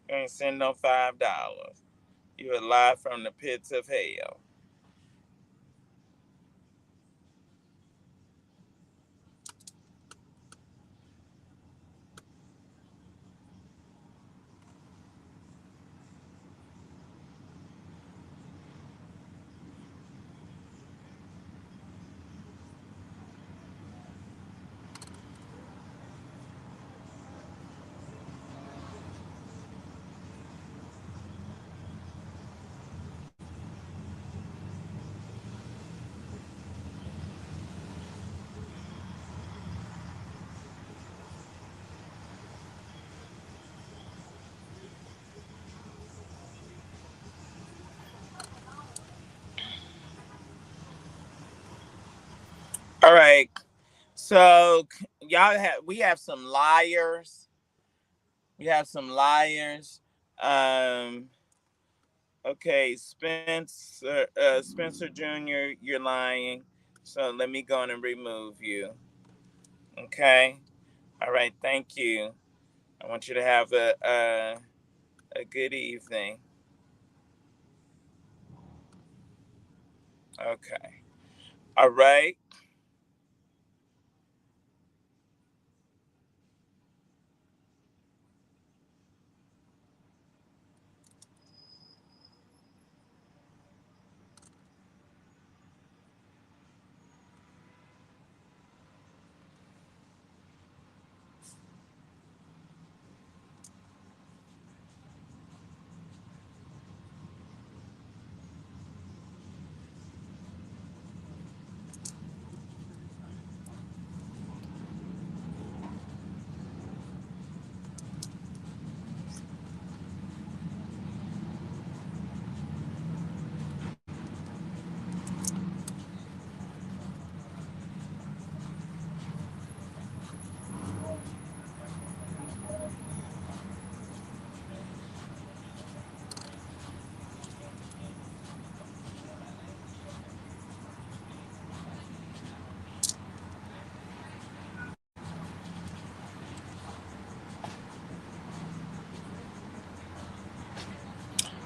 You ain't sending no $5. You are live from the pits of hell. All right. So y'all have we have some liars. We have some liars. Um okay, Spencer Jr., you're lying. So let me go on and remove you. Okay. All right, thank you. I want you to have a good evening. Okay. All right.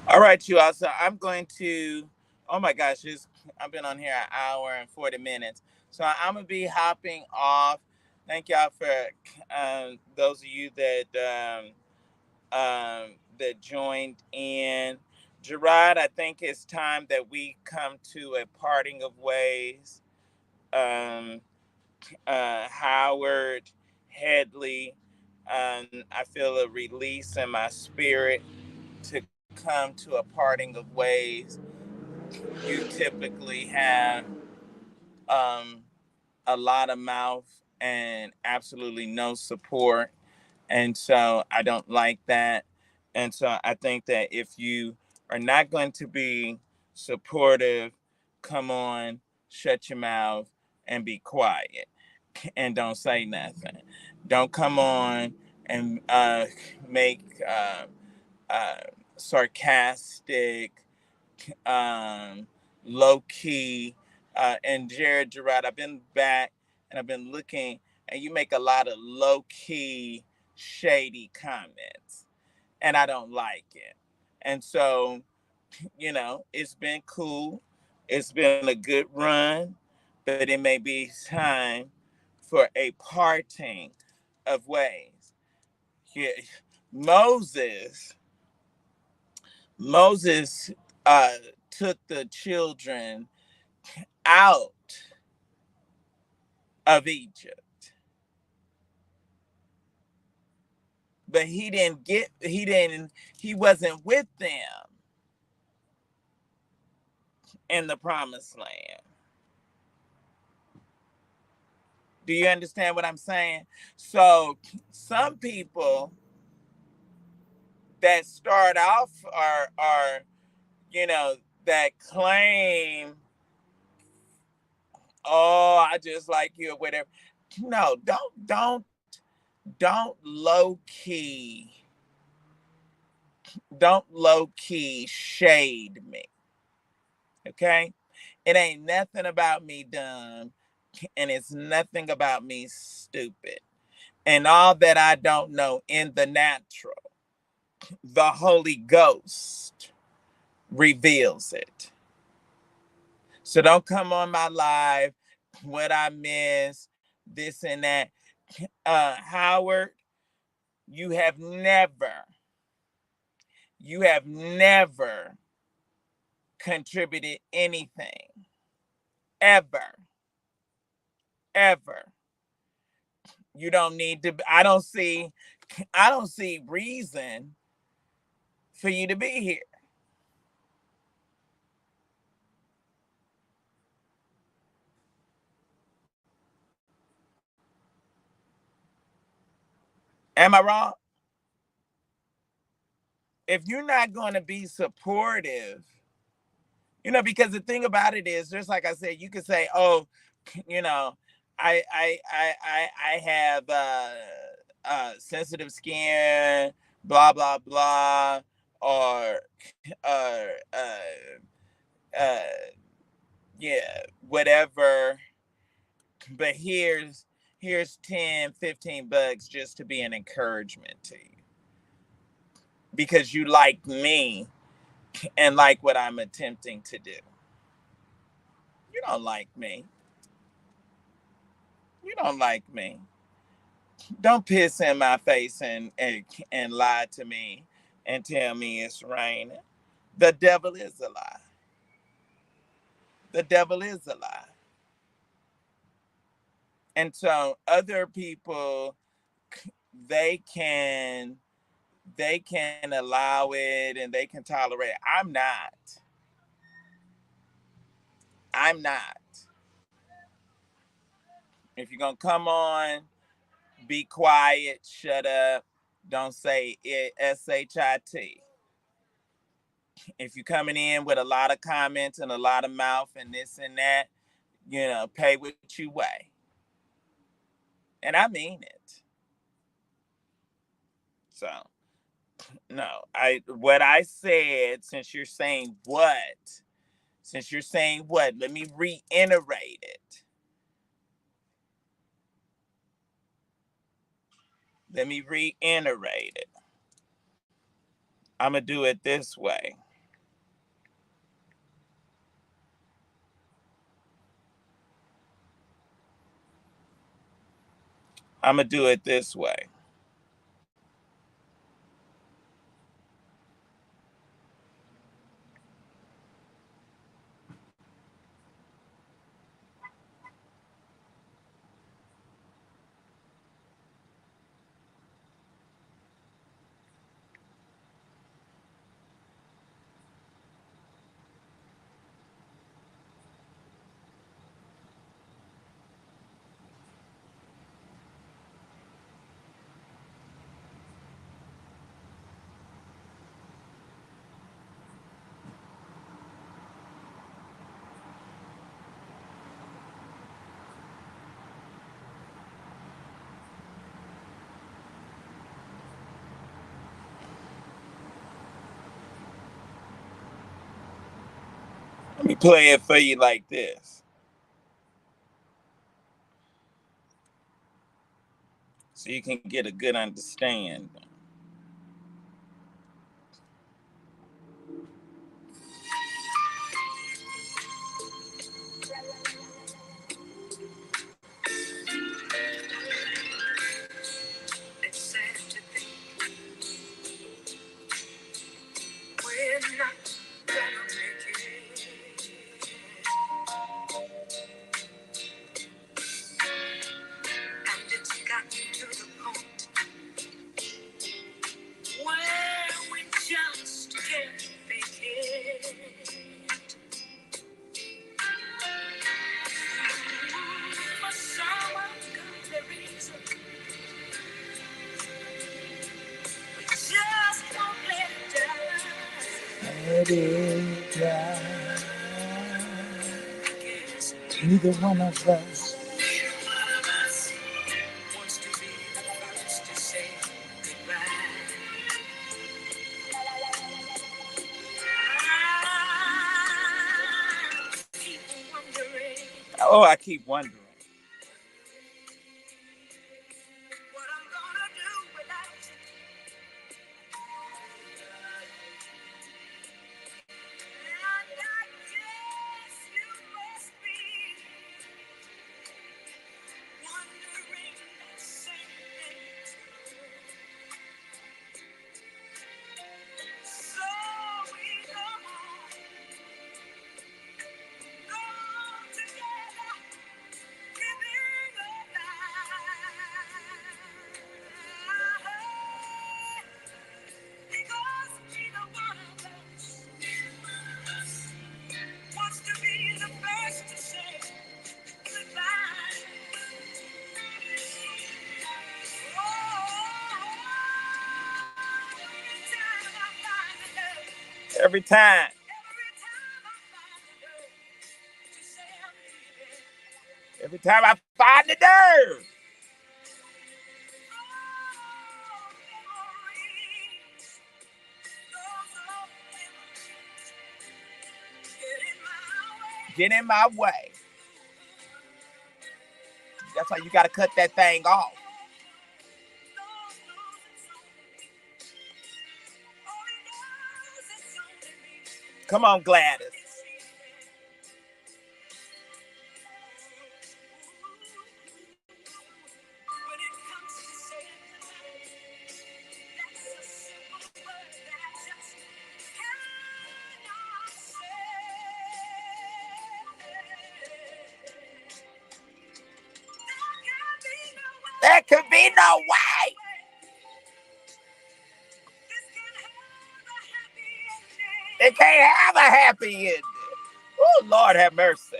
All right, you all. So I'm going to. Oh my gosh, I've been on here an hour and 40 minutes. So I'm gonna be hopping off. Thank y'all for those of you that joined in. Gerard, I think it's time that we come to a parting of ways. Um, Howard, Headley, I feel a release in my spirit to come to a parting of ways. You typically have um, a lot of mouth and absolutely no support. And so I don't like that. And so I think that if you are not going to be supportive, come on, shut your mouth and be quiet and don't say nothing. Don't come on and make uh, sarcastic, um, low key. And Jared Gerard, I've been back and I've been looking, and you make a lot of low key, shady comments, and I don't like it. And so, it's been cool. It's been a good run, but it may be time for a parting of ways. Yeah, Moses, Moses uh, took the children out of Egypt, but he wasn't with them in the promised land. Do you understand what I'm saying? So some people that start off are that claim, oh, I just like you or whatever. No, don't low key, don't low key shade me. Okay? It ain't nothing about me dumb, and it's nothing about me stupid. And all that I don't know in the natural, the Holy Ghost reveals it. So don't come on my live, what I miss, this and that. Howard, you have never, you have never contributed anything, ever, ever. You don't need to. I don't see reason for you to be here. Am I wrong? If you're not going to be supportive, because the thing about it is, just like I said, you could say, "Oh, you know, I have sensitive skin, blah blah blah," or uh, uh, yeah, whatever. But here's 10, 15 bucks just to be an encouragement to you because you like me and like what I'm attempting to do. You don't like me. You don't like me. Don't piss in my face and lie to me and tell me it's raining. The devil is a lie. The devil is a lie. And so other people, they can allow it and they can tolerate it. I'm not. I'm not. If you're gonna come on, be quiet, shut up, don't say it, shit. If you're coming in with a lot of comments and a lot of mouth and this and that, pay what you weigh. And I mean it. So no, what I said, since you're saying what, let me reiterate it. Let me reiterate it. I'm gonna do it this way. I'm gonna do it this way. me play it for you like this, so you can get a good understanding. It's sad to think we're not gonna make it. And it's gotten to the point where we just can't make it. For some unknown reason, we just won't let it die. Let it die. Neither one of us. Neither one of us wants to be the first to say goodbye. Oh, I keep wondering what I'm gonna do without you. And I guess you must be wondering the same thing too. So we go on together, giving a because neither one of us wants to be the first to say goodbye. Every time. Every time I find the nerve. Get in my way. That's why you got to cut that thing off. Come on, Gladys. There could be no way. It can't have a happy ending. Oh, Lord have mercy.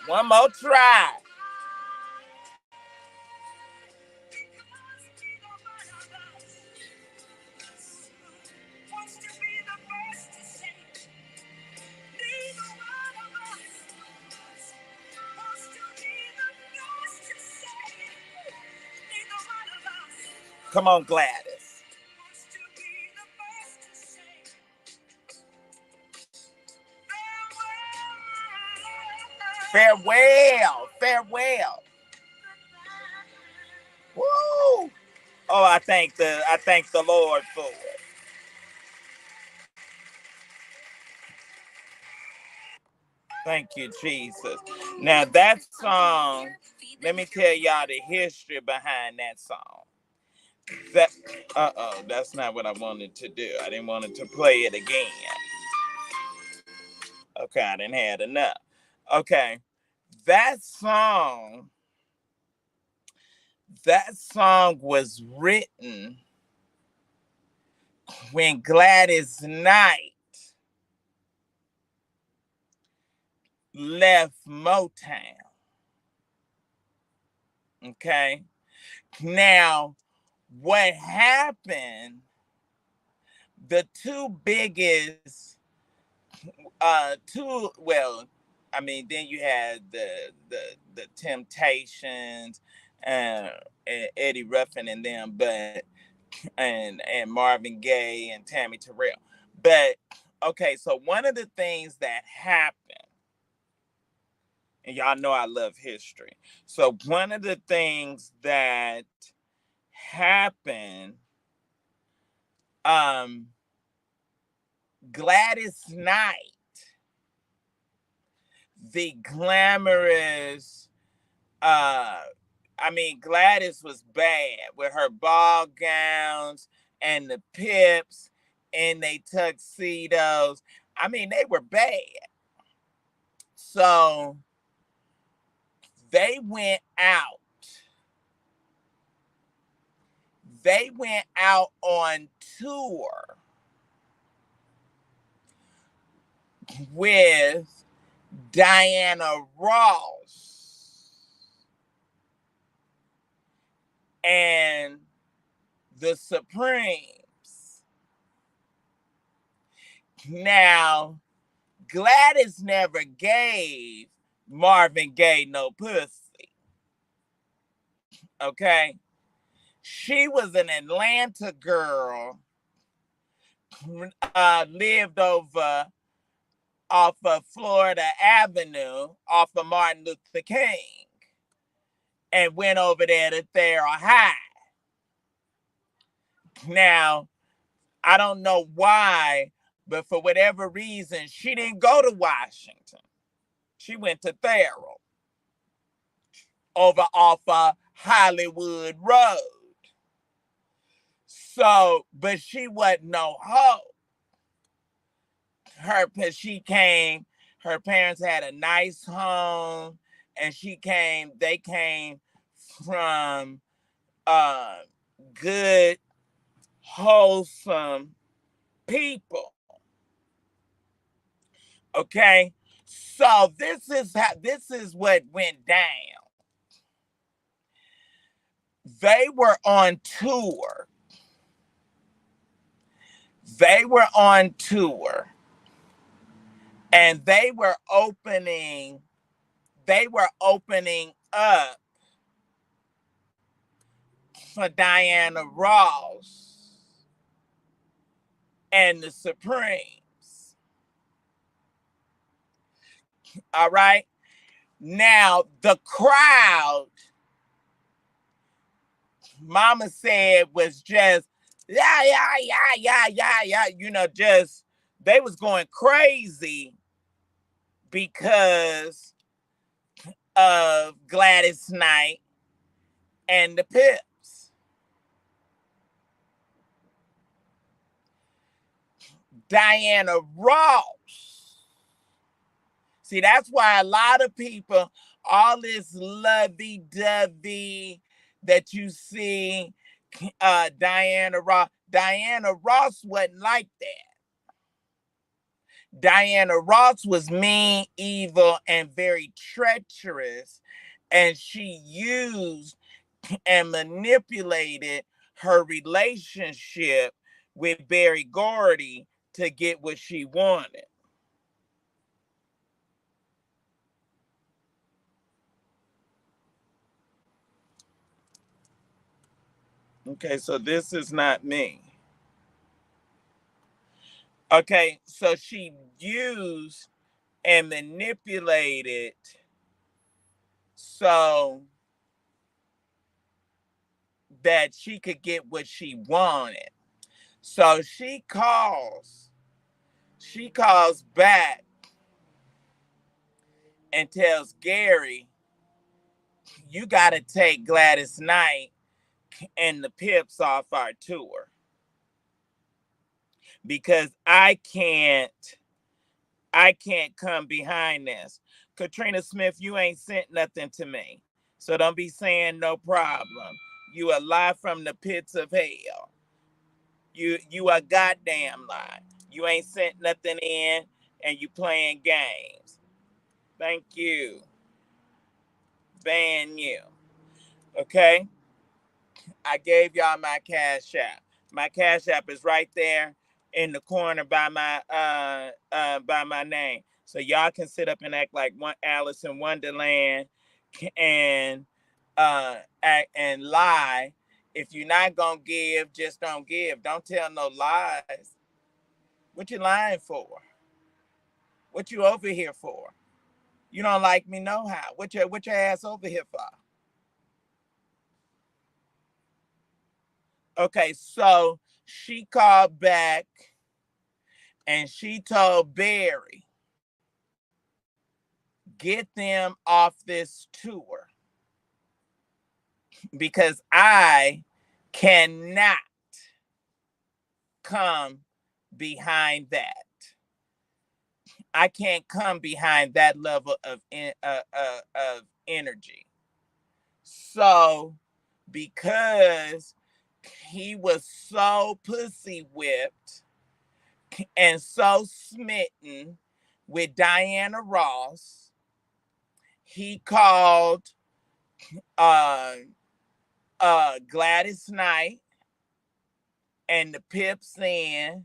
One more try. Come on, Gladys. Farewell. Farewell. Woo! Oh, I thank the Lord for it. Thank you, Jesus. Now that song, let me tell y'all the history behind that song. That's not what I wanted to do. I didn't want it to play it again. Okay, I didn't have enough. Okay, that song was written when Gladys Knight left Motown. Okay, Now, what happened, the two biggest, I mean, then you had the Temptations, uh, and Eddie Ruffin and them, but and Marvin Gaye and Tammy Terrell. But okay, so one of the things that happened, and y'all know I love history. So one of the things that happened, um, Gladys Knight, the glamorous, uh, I mean, Gladys was bad with her ball gowns and the pips and they tuxedos. I mean, they were bad. So they went out. They went out on tour with Diana Ross and the Supremes. Now, Gladys never gave Marvin Gaye no pussy. Okay? She was an Atlanta girl, lived over off of Florida Avenue, off of Martin Luther King, and went over there to Thera High. Now, I don't know why, but for whatever reason, she didn't go to Washington. She went to Thera over off of Hollywood Road. So, but she wasn't no hoe. She came, her parents had a nice home, and they came from good, wholesome people. Okay. So this is what went down. They were on tour. They were on tour. And they were opening up for Diana Ross and the Supremes. All right. Now, the crowd, Mama said, was just, yeah, yeah, yeah, yeah, yeah, yeah. You know, just, they was going crazy because of Gladys Knight and the Pips. Diana Ross. See, that's why a lot of people, all this lovey-dovey that you see, Diana Ross wasn't like that. Diana Ross was mean, evil, and very treacherous, and she used and manipulated her relationship with Berry Gordy to get what she wanted. Okay, so this is not me. Okay, so she used and manipulated so that she could get what she wanted. So she calls back and tells Gary, you got to take Gladys Knight and the Pips off our tour because I can't come behind this. Katrina Smith, you ain't sent nothing to me. So don't be saying no problem. You a lie from the pits of hell. You a goddamn lie. You ain't sent nothing in and you playing games. Thank you. Ban you. Okay? I gave y'all my Cash App. My Cash App is right there in the corner by my name. So y'all can sit up and act like one Alice in Wonderland and act and lie. If you're not gonna give, just don't give. Don't tell no lies. What you lying for? What you over here for? You don't like me no how. What your ass over here for? Okay, so she called back and she told Barry, get them off this tour because I cannot come behind that. I can't come behind that level of energy. So, because he was so pussy whipped and so smitten with Diana Ross, he called uh Gladys Knight and the Pips in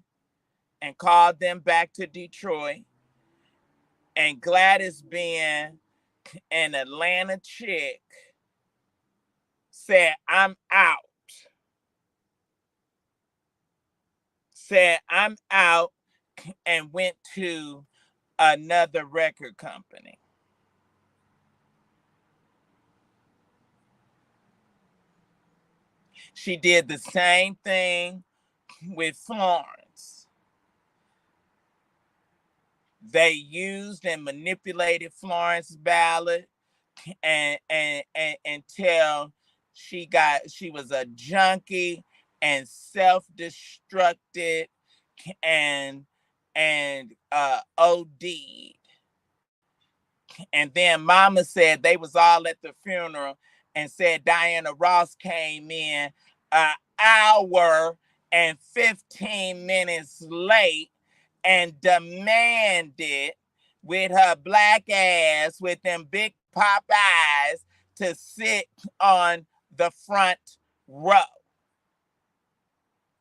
and called them back to Detroit. And Gladys, being an Atlanta chick, said, I'm out. Said, I'm out, and went to another record company. She did the same thing with Florence. They used and manipulated Florence ballot and until she was a junkie and self-destructed and OD'd. And then Mama said they was all at the funeral and said Diana Ross came in an hour and 15 minutes late and demanded with her black ass with them big pop eyes to sit on the front row,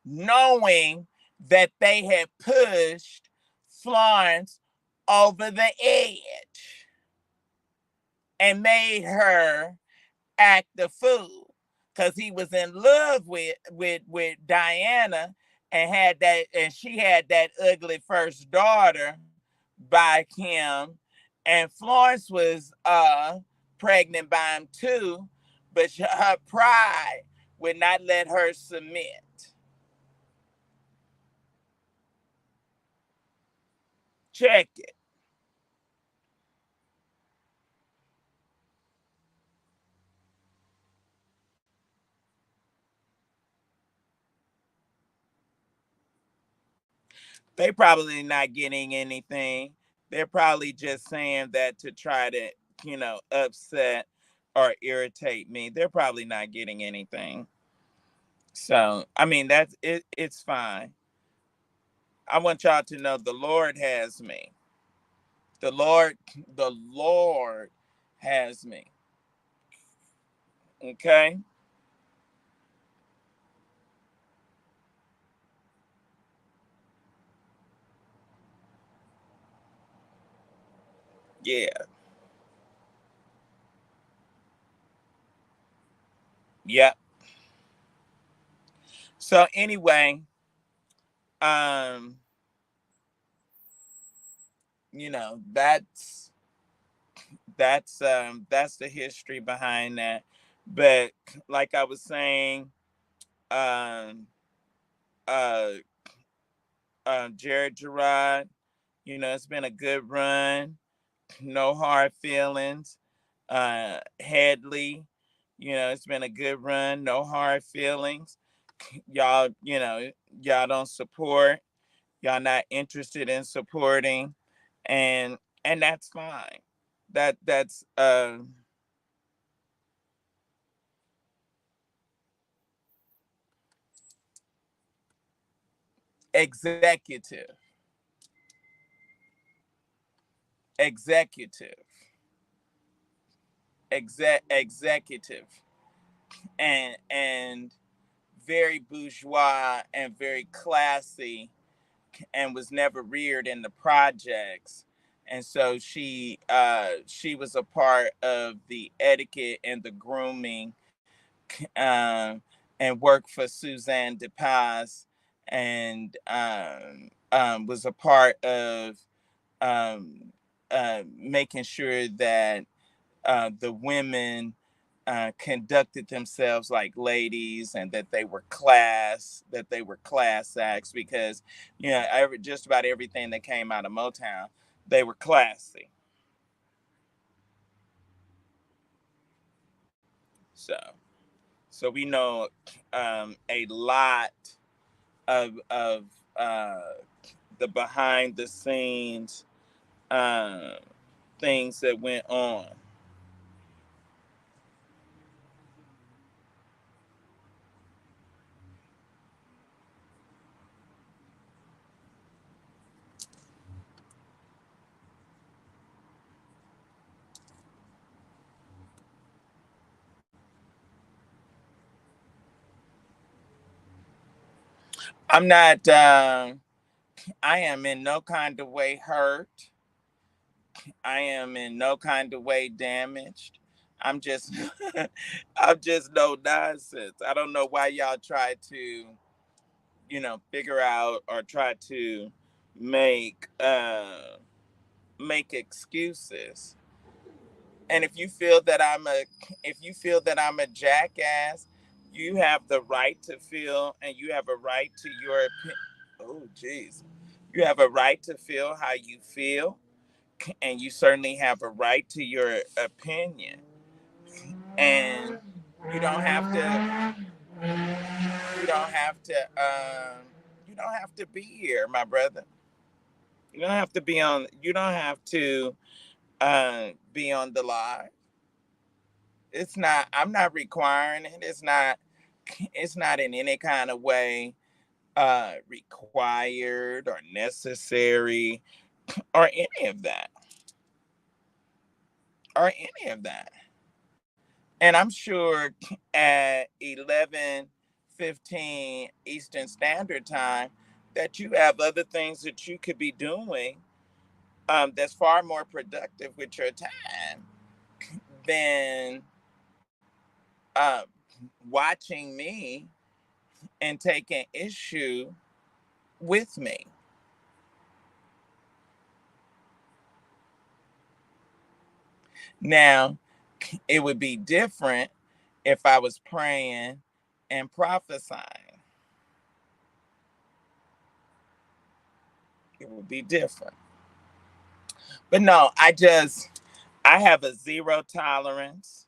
knowing that they had pushed Florence over the edge and made her act the fool because he was in love with Diana and she had that ugly first daughter by him, and Florence was pregnant by him too, but her pride would not let her submit. Check it. They probably not getting anything. They're probably just saying that to try to, upset or irritate me. They're probably not getting anything. So, I mean, that's it. It's fine. I want y'all to know the Lord has me. The Lord has me. Okay? Yeah. Yep. So anyway, um, that's the history behind that. But like I was saying, um uh Jared Gerard, it's been a good run. No hard feelings. Headley, it's been a good run. No hard feelings. Y'all, y'all don't support. Y'all not interested in supporting, and that's fine. That's executive, executive, executive. and very bourgeois and very classy, and was never reared in the projects. And so she was a part of the etiquette and the grooming, um, and worked for Suzanne de Paz, and was a part of um, making sure that the women conducted themselves like ladies, and that they were class acts, because just about everything that came out of Motown, they were classy. So so we know a lot of uh, the behind the scenes uh, things that went on. I'm not. I am in no kind of way hurt. I am in no kind of way damaged. I'm just, I'm just no nonsense. I don't know why y'all try to, figure out or try to make make excuses. And if you feel that I'm a jackass, you have the right to feel, and you have a right to your opinion. Oh, jeez. You have a right to feel how you feel, and you certainly have a right to your opinion. And you don't have to, you don't have to, you don't have to be here, my brother. You don't have to be on, you don't have to be on the live. It's not, I'm not requiring it. It's not in any kind of way required or necessary or any of that or any of that. And I'm sure at 11:15 Eastern Standard Time that you have other things that you could be doing that's far more productive with your time than uh, watching me and taking issue with me. Now, it would be different if I was praying and prophesying. It would be different. But no, I have a zero tolerance.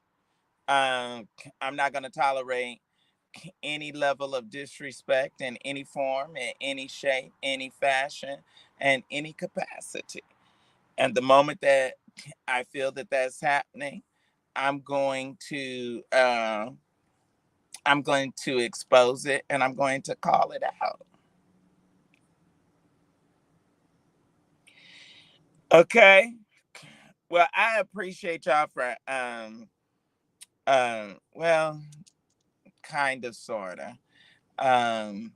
I'm not going to tolerate any level of disrespect in any form, in any shape, any fashion, and any capacity. And the moment that I feel that that's happening, I'm going to uh, I'm going to expose it, and I'm going to call it out. Okay. Well, I appreciate y'all for well, kind of sorta. Um,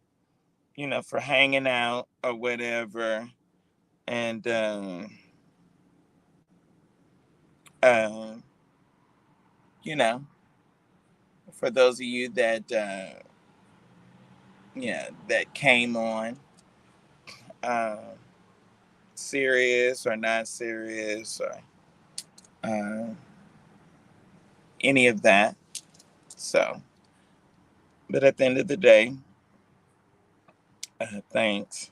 for hanging out or whatever. And um, you know, for those of you that that came on, uh, serious or not serious, or uh, any of that. So, but at the end of the day, thanks.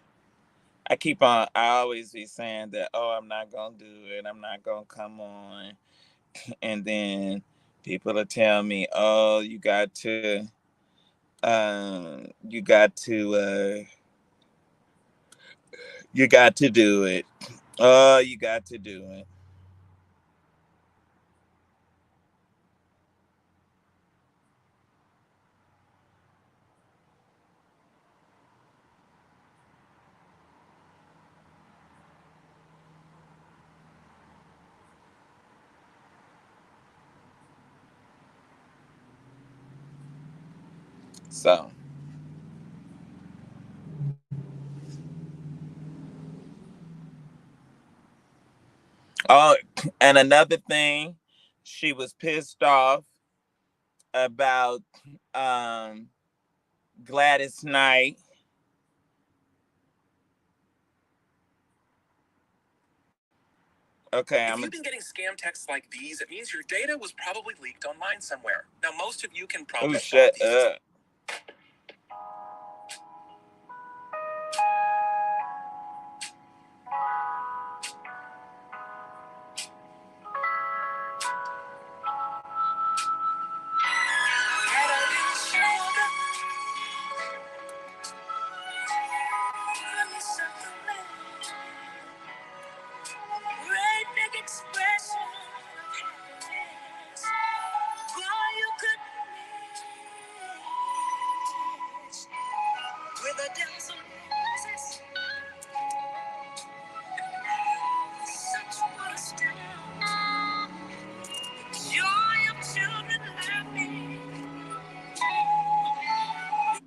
I always be saying that, oh, I'm not going to do it. I'm not going to come on. And then people will tell me, oh, you got to, you got to do it. Oh, you got to do it. So, oh, and another thing, she was pissed off about um, Gladys Knight. Okay, if you've been getting scam texts like these, it means your data was probably leaked online somewhere. Now, most of you can probably shut these. up.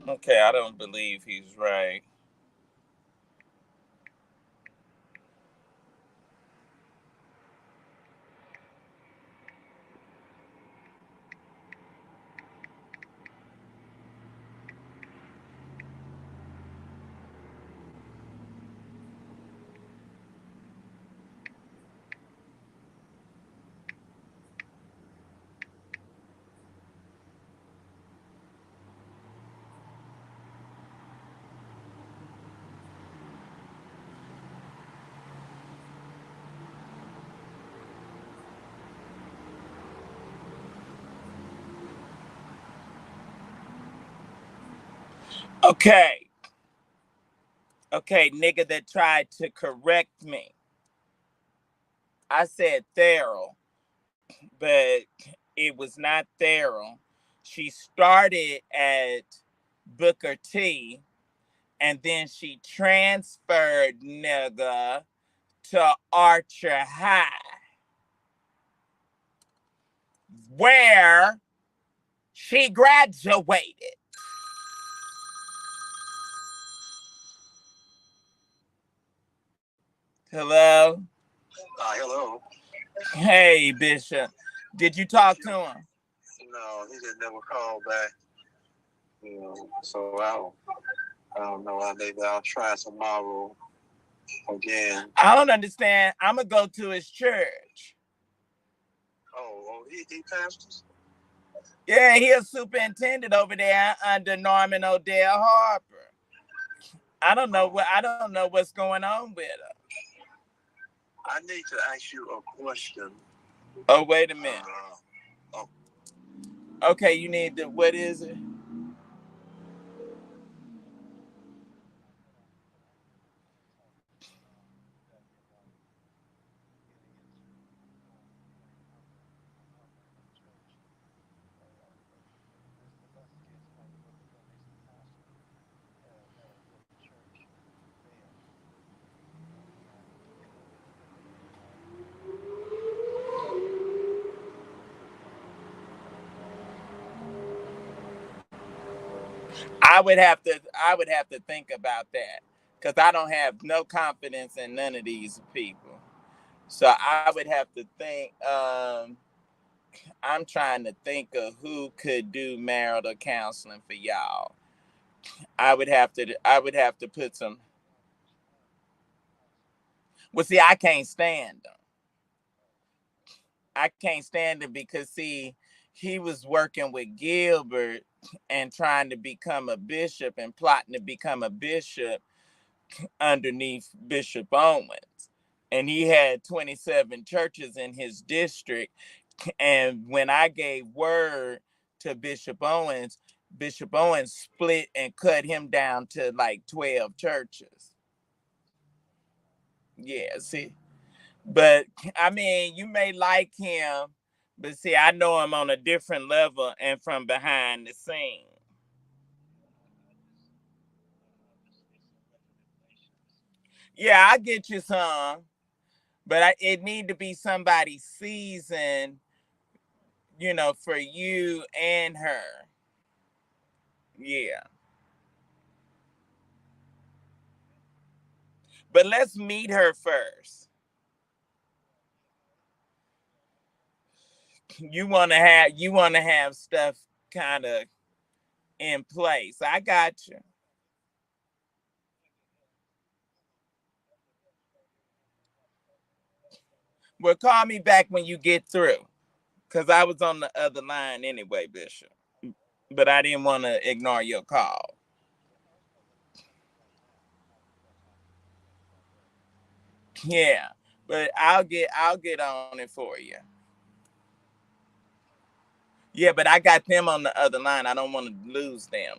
Okay, I don't believe he's right. Okay, okay, nigga that tried to correct me. I said Thero, but it was not Thero. She started at Booker T, and then she transferred, nigga, to Archer High, where she graduated. Hello? Hello. Hey, Bishop. Did you talk to him? No, he just never called back. You know, so I don't know. Maybe I'll try tomorrow again. I don't understand. I'm going to go to his church. Oh, he pastors? Yeah, he a superintendent over there under Norman Odell Harper. I don't know what's going on with her. I need to ask you a question. Oh, wait a minute. Okay, you need to, what is it? I would have to think about that because I don't have no confidence in none of these people. So I would have to think. I'm trying to think of who could do marital counseling for y'all. I would have to put some. Well, see, I can't stand them. I can't stand him because see, he was working with Gilbert and trying to become a bishop and plotting to become a bishop underneath Bishop Owens. And he had 27 churches in his district. And when I gave word to Bishop Owens split and cut him down to like 12 churches. Yeah, see. But I mean, you may like him, but see, I know him on a different level and from behind the scene. Yeah, I get you some, but it need to be somebody seasoned, for you and her. Yeah. But let's meet her first. You want to have stuff kind of in place. I got you. Well, call me back when you get through, cause I was on the other line anyway, Bishop. But I didn't want to ignore your call. Yeah, but I'll get on it for you. Yeah, but I got them on the other line. I don't want to lose them.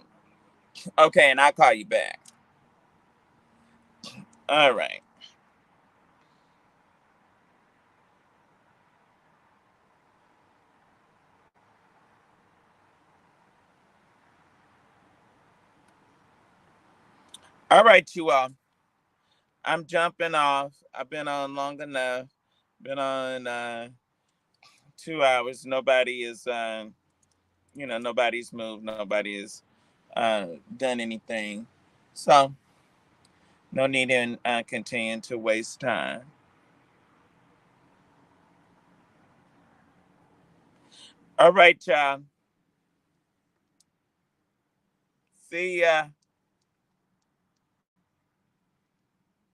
Okay, and I'll call you back. All right. All right, you all. I'm jumping off. I've been on long enough. Been on 2 hours. Nobody is nobody's moved. Nobody has done anything. So no need in continuing to waste time. All right, y'all. See ya.